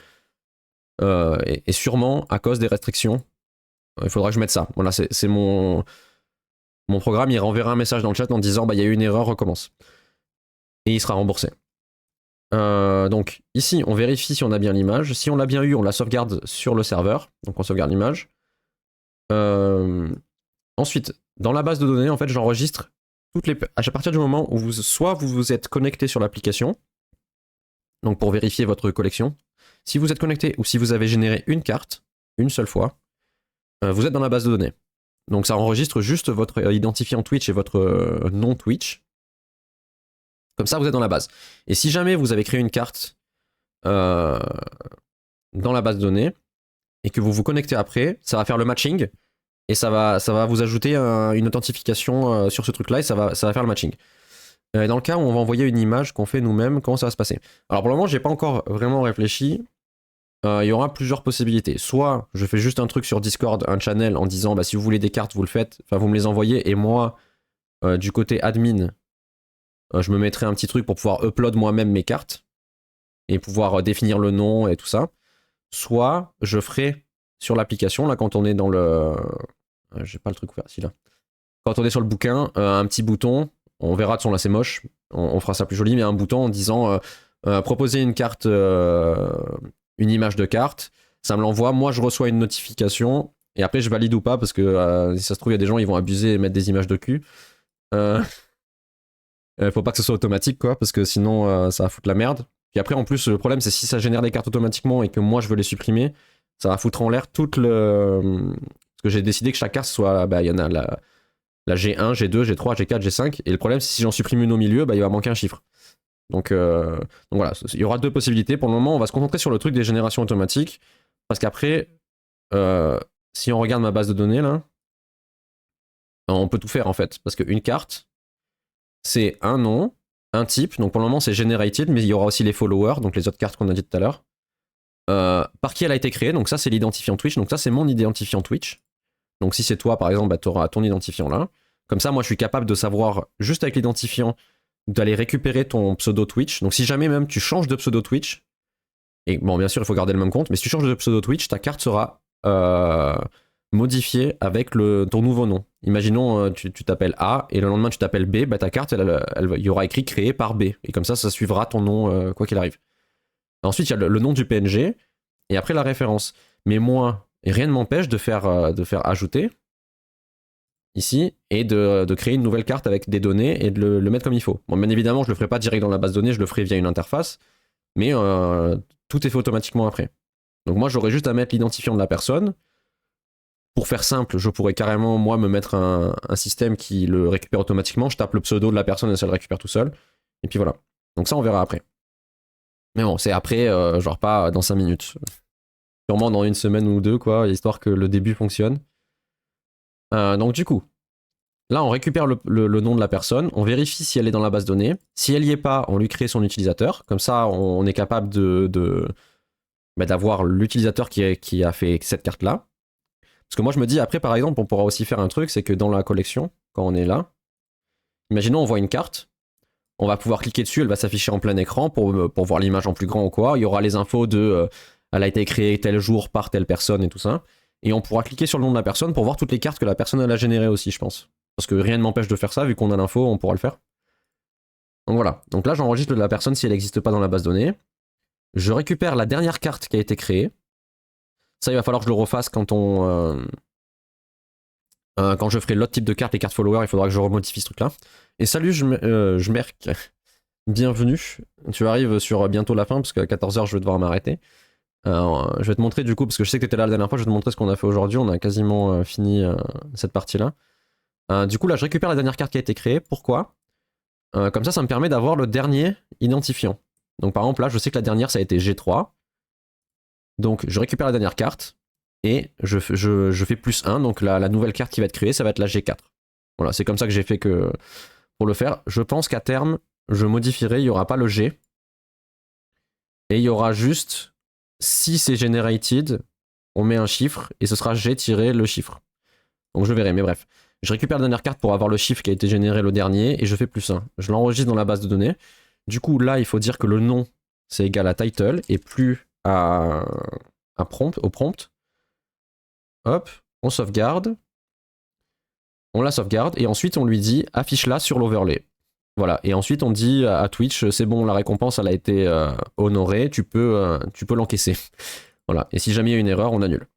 Et sûrement à cause des restrictions, il faudra que je mette ça. Voilà, c'est mon programme, il renverra un message dans le chat en disant il y a eu une erreur, recommence. Et il sera remboursé. Donc ici, on vérifie si on a bien l'image. Si on l'a bien eu, on la sauvegarde sur le serveur. Donc on sauvegarde l'image. Ensuite, dans la base de données, en fait, j'enregistre à partir du moment où soit vous vous êtes connecté sur l'application, donc pour vérifier votre collection. Si vous êtes connecté ou si vous avez généré une carte, une seule fois, vous êtes dans la base de données. Donc ça enregistre juste votre identifiant Twitch et votre nom Twitch. Comme ça, vous êtes dans la base. Et si jamais vous avez créé une carte dans la base de données et que vous vous connectez après, ça va faire le matching et ça va vous ajouter une authentification sur ce truc-là et ça va faire le matching. Dans le cas où on va envoyer une image qu'on fait nous-mêmes, comment ça va se passer? Alors pour le moment, j'ai pas encore vraiment réfléchi. Il y aura plusieurs possibilités. Soit je fais juste un truc sur Discord, un channel, en disant si vous voulez des cartes, vous le faites, enfin vous me les envoyez, et moi, du côté admin, je me mettrai un petit truc pour pouvoir upload moi-même mes cartes et pouvoir définir le nom et tout ça. Soit je ferai sur l'application, là quand on est dans le... j'ai pas le truc ouvert, si là. Quand on est sur le bouquin, un petit bouton, on verra de son là c'est moche, on fera ça plus joli, mais un bouton en disant proposer une carte, une image de carte, ça me l'envoie, moi je reçois une notification, et après je valide ou pas, parce que si ça se trouve il y a des gens ils vont abuser et mettre des images de cul. Faut pas que ce soit automatique quoi, parce que sinon ça va foutre la merde. Puis après en plus le problème c'est si ça génère des cartes automatiquement et que moi je veux les supprimer, ça va foutre en l'air toute le... Parce que j'ai décidé que chaque carte soit... il y en a la G1, G2, G3, G4, G5, et le problème c'est si j'en supprime une au milieu, il va manquer un chiffre. Donc voilà, il y aura deux possibilités. Pour le moment, on va se concentrer sur le truc des générations automatiques, parce qu'après, si on regarde ma base de données là, on peut tout faire en fait, parce qu'une carte, c'est un nom, un type, donc pour le moment c'est generated, mais il y aura aussi les followers, donc les autres cartes qu'on a dit tout à l'heure. Par qui elle a été créée, donc ça c'est l'identifiant Twitch, donc ça c'est mon identifiant Twitch. Donc si c'est toi par exemple, tu auras ton identifiant là. Comme ça moi je suis capable de savoir, juste avec l'identifiant, d'aller récupérer ton pseudo Twitch. Donc si jamais même tu changes de pseudo Twitch, et bon bien sûr il faut garder le même compte, mais si tu changes de pseudo Twitch, ta carte sera modifiée avec ton nouveau nom. Imaginons tu t'appelles A et le lendemain tu t'appelles B, ta carte il y aura écrit créé par B. Et comme ça suivra ton nom quoi qu'il arrive. Ensuite il y a le nom du PNG et après la référence. Mais moi, rien ne m'empêche de faire ajouter ici et de créer une nouvelle carte avec des données et de le mettre comme il faut. Bon, bien évidemment, je le ferai pas direct dans la base de données, je le ferai via une interface, mais tout est fait automatiquement après. Donc moi, j'aurais juste à mettre l'identifiant de la personne. Pour faire simple, je pourrais carrément, moi, me mettre un système qui le récupère automatiquement. Je tape le pseudo de la personne et ça le récupère tout seul. Et puis voilà. Donc ça, on verra après. Mais bon, c'est après, genre pas dans 5 minutes. Sûrement dans une semaine ou deux, quoi, histoire que le début fonctionne. Donc du coup, là on récupère le nom de la personne, on vérifie si elle est dans la base de données. Si elle y est pas, on lui crée son utilisateur. Comme ça, on est capable d'avoir l'utilisateur qui a fait cette carte-là. Parce que moi je me dis, après par exemple, on pourra aussi faire un truc, c'est que dans la collection, quand on est là, imaginons on voit une carte, on va pouvoir cliquer dessus, elle va s'afficher en plein écran pour voir l'image en plus grand ou quoi. Il y aura les infos de elle a été créée tel jour par telle personne et tout ça. Et on pourra cliquer sur le nom de la personne pour voir toutes les cartes que la personne elle a générées aussi, je pense. Parce que rien ne m'empêche de faire ça, vu qu'on a l'info, on pourra le faire. Donc voilà. Donc là, j'enregistre la personne si elle n'existe pas dans la base de données. Je récupère la dernière carte qui a été créée. Ça, il va falloir que je le refasse quand quand je ferai l'autre type de carte, les cartes followers, il faudra que je remodifie ce truc-là. Et salut, je merque. Bienvenue. Tu arrives sur bientôt la fin, parce qu'à 14h, je vais devoir m'arrêter. Je vais te montrer du coup, parce que je sais que tu étais là la dernière fois, je vais te montrer ce qu'on a fait aujourd'hui. On a quasiment fini cette partie-là. Du coup, là, je récupère la dernière carte qui a été créée. Pourquoi? Comme ça me permet d'avoir le dernier identifiant. Donc par exemple, là, je sais que la dernière, ça a été G3. Donc je récupère la dernière carte. et je fais +1, donc la nouvelle carte qui va être créée, ça va être la G4. Voilà, c'est comme ça que j'ai fait pour le faire. Je pense qu'à terme, je modifierai, il n'y aura pas le G, et il y aura juste, si c'est generated, on met un chiffre, et ce sera G tiré le chiffre. Donc je verrai, mais bref. Je récupère la dernière carte pour avoir le chiffre qui a été généré le dernier, et je fais +1. Je l'enregistre dans la base de données. Du coup, là, il faut dire que le nom, c'est égal à title, et plus au prompt. Hop, on sauvegarde. On la sauvegarde, et ensuite on lui dit affiche-la sur l'overlay. Voilà, et ensuite on dit à Twitch, c'est bon, la récompense, elle a été honorée, tu peux l'encaisser. Voilà, et si jamais il y a une erreur, on annule.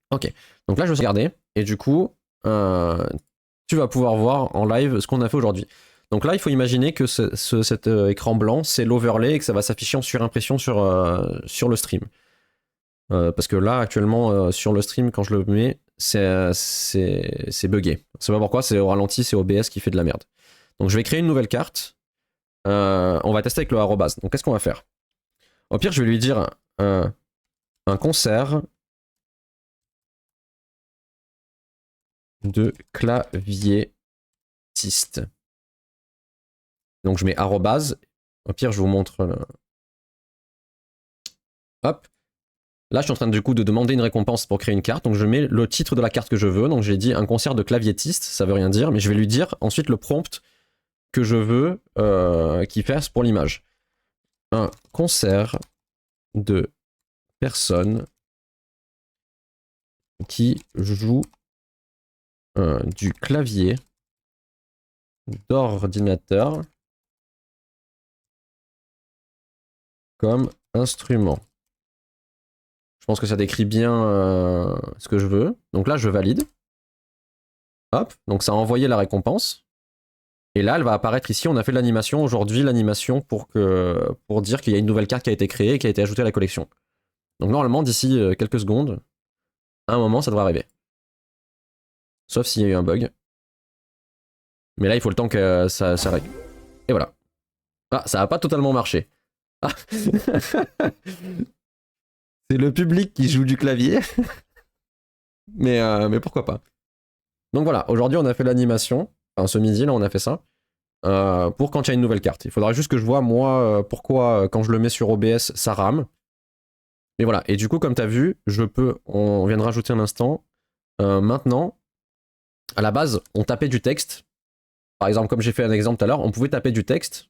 Ok, donc là je vais sauvegarder, et du coup, tu vas pouvoir voir en live ce qu'on a fait aujourd'hui. Donc là, il faut imaginer que cet écran blanc, c'est l'overlay et que ça va s'afficher en surimpression sur le stream. Parce que là, actuellement, sur le stream, quand je le mets, c'est buggé. Je sais pas pourquoi, c'est au ralenti, c'est OBS qui fait de la merde. Donc je vais créer une nouvelle carte. On va tester avec le arrobas. Donc qu'est-ce qu'on va faire? Au pire, je vais lui dire un concert de claviétiste. Donc je mets arrobase. Au pire, je vous montre. Hop. Là, je suis en train du coup de demander une récompense pour créer une carte. Donc je mets le titre de la carte que je veux. Donc j'ai dit un concert de claviétiste. Ça veut rien dire, mais je vais lui dire ensuite le prompt que je veux qu'il fasse pour l'image. Un concert de personnes qui jouent du clavier d'ordinateur comme instrument. Je pense que ça décrit bien ce que je veux. Donc là, je valide. Hop, donc ça a envoyé la récompense. Et là, elle va apparaître ici. On a fait l'animation aujourd'hui, l'animation pour dire qu'il y a une nouvelle carte qui a été créée et qui a été ajoutée à la collection. Donc normalement, d'ici quelques secondes, à un moment, ça devrait arriver. Sauf s'il y a eu un bug. Mais là, il faut le temps que ça règle. Et voilà. Ah, ça n'a pas totalement marché. Ah. C'est le public qui joue du clavier. mais pourquoi pas. Donc voilà, aujourd'hui, on a fait l'animation. Enfin, ce midi, là, on a fait ça. Pour quand il y a une nouvelle carte. Il faudra juste que je vois, moi, pourquoi, quand je le mets sur OBS, ça rame. Mais voilà. Et du coup, comme tu as vu, on vient de rajouter un instant. Maintenant, à la base, on tapait du texte. Par exemple, comme j'ai fait un exemple tout à l'heure, on pouvait taper du texte.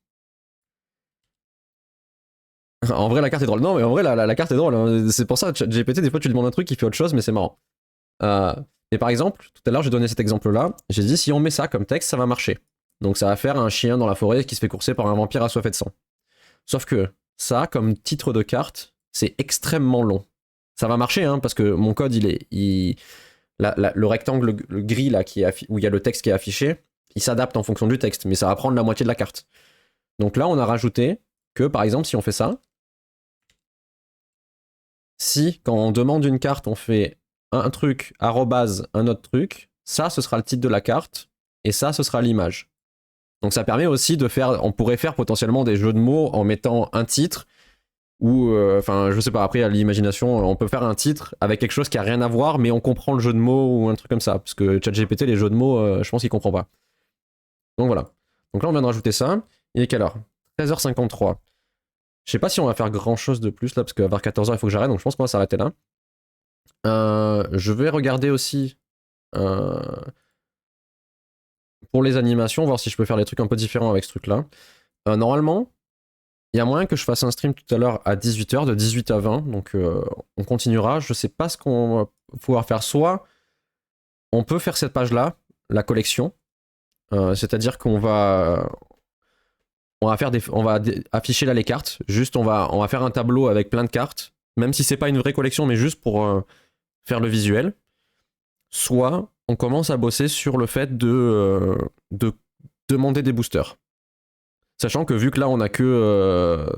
En vrai, la carte est drôle. Non, mais en vrai, la carte est drôle. Hein. C'est pour ça, GPT, des fois, tu lui demandes un truc, il fait autre chose, mais c'est marrant. Et par exemple, tout à l'heure, j'ai donné cet exemple-là. J'ai dit, si on met ça comme texte, ça va marcher. Donc, ça va faire un chien dans la forêt qui se fait courser par un vampire assoiffé de sang. Sauf que ça, comme titre de carte, c'est extrêmement long. Ça va marcher, hein, parce que mon code, le rectangle le gris là, où il y a le texte qui est affiché, il s'adapte en fonction du texte, mais ça va prendre la moitié de la carte. Donc là, on a rajouté que, par exemple, si on fait ça, si, quand on demande une carte, on fait un truc, arrobase, un autre truc, ça, ce sera le titre de la carte, et ça, ce sera l'image. Donc ça permet aussi de faire, on pourrait faire potentiellement des jeux de mots en mettant un titre, ou, enfin, je sais pas, après, à l'imagination, on peut faire un titre avec quelque chose qui a rien à voir, mais on comprend le jeu de mots, ou un truc comme ça, parce que ChatGPT, les jeux de mots, je pense qu'il comprend pas. Donc voilà. Donc là, on vient de rajouter ça. Il est quelle heure? 13h53. Je sais pas si on va faire grand chose de plus là, parce qu'à vers 14h, il faut que j'arrête, donc je pense qu'on va s'arrêter là. Je vais regarder aussi pour les animations, voir si je peux faire des trucs un peu différents avec ce truc-là. Normalement, il y a moyen que je fasse un stream tout à l'heure à 18h, de 18 à 20, donc on continuera. Je sais pas ce qu'on va pouvoir faire. Soit on peut faire cette page-là, la collection, c'est-à-dire qu'on va afficher là les cartes. Juste, on va faire un tableau avec plein de cartes, même si c'est pas une vraie collection, mais juste pour faire le visuel. Soit on commence à bosser sur le fait de demander des boosters. Sachant que vu que là on a que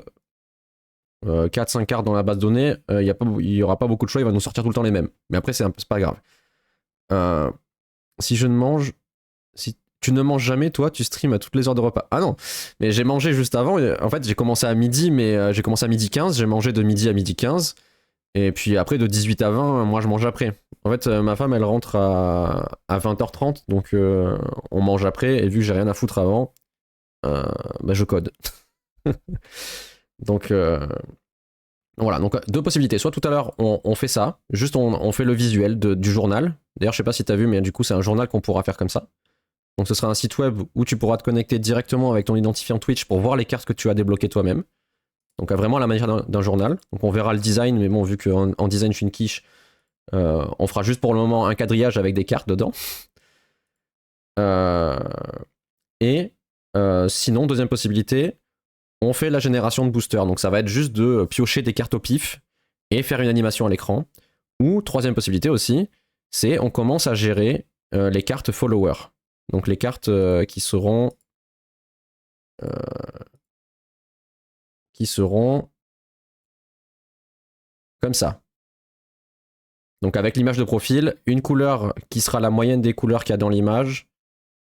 4-5 cartes dans la base de données, il y aura pas beaucoup de choix, il va nous sortir tout le temps les mêmes. Mais après c'est pas grave. Si tu ne manges jamais, toi, tu streams à toutes les heures de repas. Ah non, mais j'ai mangé juste avant. En fait, j'ai commencé à midi, mais j'ai commencé à midi 15. J'ai mangé de midi à midi 15. Et puis après, de 18 à 20, moi je mange après. En fait, ma femme, elle rentre à 20h30, donc on mange après, et vu que j'ai rien à foutre avant, bah, je code. Donc voilà, donc deux possibilités. Soit tout à l'heure, on fait ça, juste on fait le visuel du journal. D'ailleurs, je sais pas si t'as vu, mais du coup, c'est un journal qu'on pourra faire comme ça. Donc ce sera un site web où tu pourras te connecter directement avec ton identifiant Twitch pour voir les cartes que tu as débloquées toi-même. Donc vraiment à la manière d'un journal. Donc on verra le design, mais bon, vu qu'en design je suis une quiche, on fera juste pour le moment un quadrillage avec des cartes dedans. Euh, et sinon, deuxième possibilité, on fait la génération de boosters. Donc ça va être juste de piocher des cartes au pif et faire une animation à l'écran. Ou troisième possibilité aussi, c'est on commence à gérer les cartes followers. Donc les cartes qui seront comme ça. Donc avec l'image de profil, une couleur qui sera la moyenne des couleurs qu'il y a dans l'image,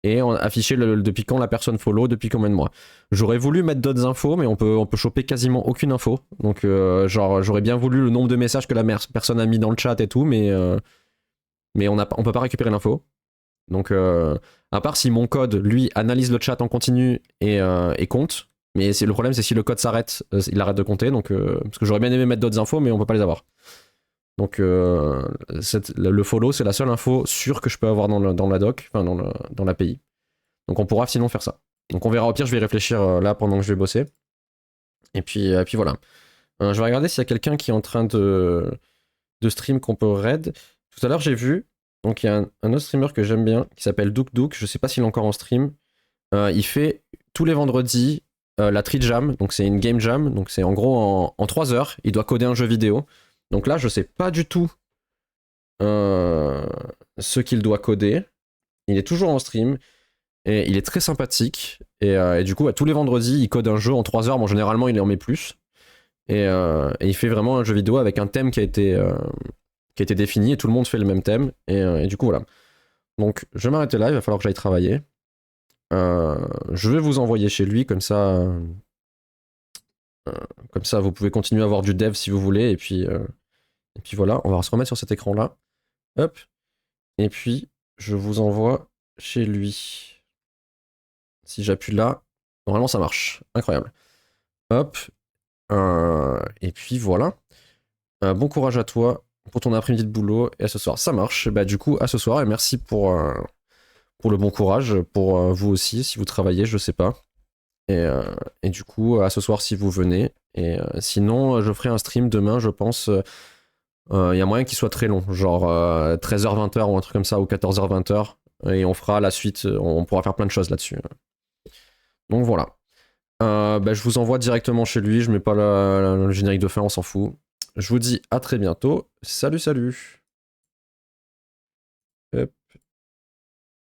et on afficher depuis quand la personne follow, depuis combien de mois. J'aurais voulu mettre d'autres infos, mais on peut choper quasiment aucune info. Donc genre j'aurais bien voulu le nombre de messages que la personne a mis dans le chat et tout, mais on peut pas récupérer l'info. Donc à part si mon code, lui, analyse le chat en continu et compte. Mais le problème, c'est si le code s'arrête, il arrête de compter. Donc, parce que j'aurais bien aimé mettre d'autres infos, mais on peut pas les avoir. Donc le follow, c'est la seule info sûre que je peux avoir dans la doc, enfin dans l'API. Donc on pourra sinon faire ça. Donc on verra, au pire, je vais y réfléchir là pendant que je vais bosser. Et puis voilà. Je vais regarder s'il y a quelqu'un qui est en train de stream qu'on peut raid. Tout à l'heure, j'ai vu, donc il y a un autre streamer que j'aime bien, qui s'appelle Douk. Je sais pas s'il est encore en stream. Il fait tous les vendredis la Tree Jam, donc c'est une game jam, donc c'est en gros en 3 heures, il doit coder un jeu vidéo. Donc là, je sais pas du tout ce qu'il doit coder. Il est toujours en stream et il est très sympathique. Et du coup, tous les vendredis, il code un jeu en 3 heures. Bon, généralement, il en met plus. Et il fait vraiment un jeu vidéo avec un thème qui a été défini et tout le monde fait le même thème. Et du coup, voilà. Donc, je vais m'arrêter là. Il va falloir que j'aille travailler. Je vais vous envoyer chez lui, comme ça, vous pouvez continuer à avoir du dev si vous voulez. Et puis voilà, on va se remettre sur cet écran-là. Hop. Et puis, je vous envoie chez lui. Si j'appuie là, normalement ça marche. Incroyable. Hop. Et puis voilà. Bon courage à toi pour ton après-midi de boulot et à ce soir. Ça marche. Bah du coup, à ce soir et merci pour le bon courage. Pour vous aussi, si vous travaillez, je sais pas. Et du coup, à ce soir si vous venez. Et sinon, je ferai un stream demain, je pense. Il y a moyen qu'il soit très long, genre 13h-20h ou un truc comme ça, ou 14h-20h. Et on fera la suite, on pourra faire plein de choses là-dessus. Donc voilà. Bah, je vous envoie directement chez lui, je mets pas le générique de fin, on s'en fout. Je vous dis à très bientôt. Salut, salut!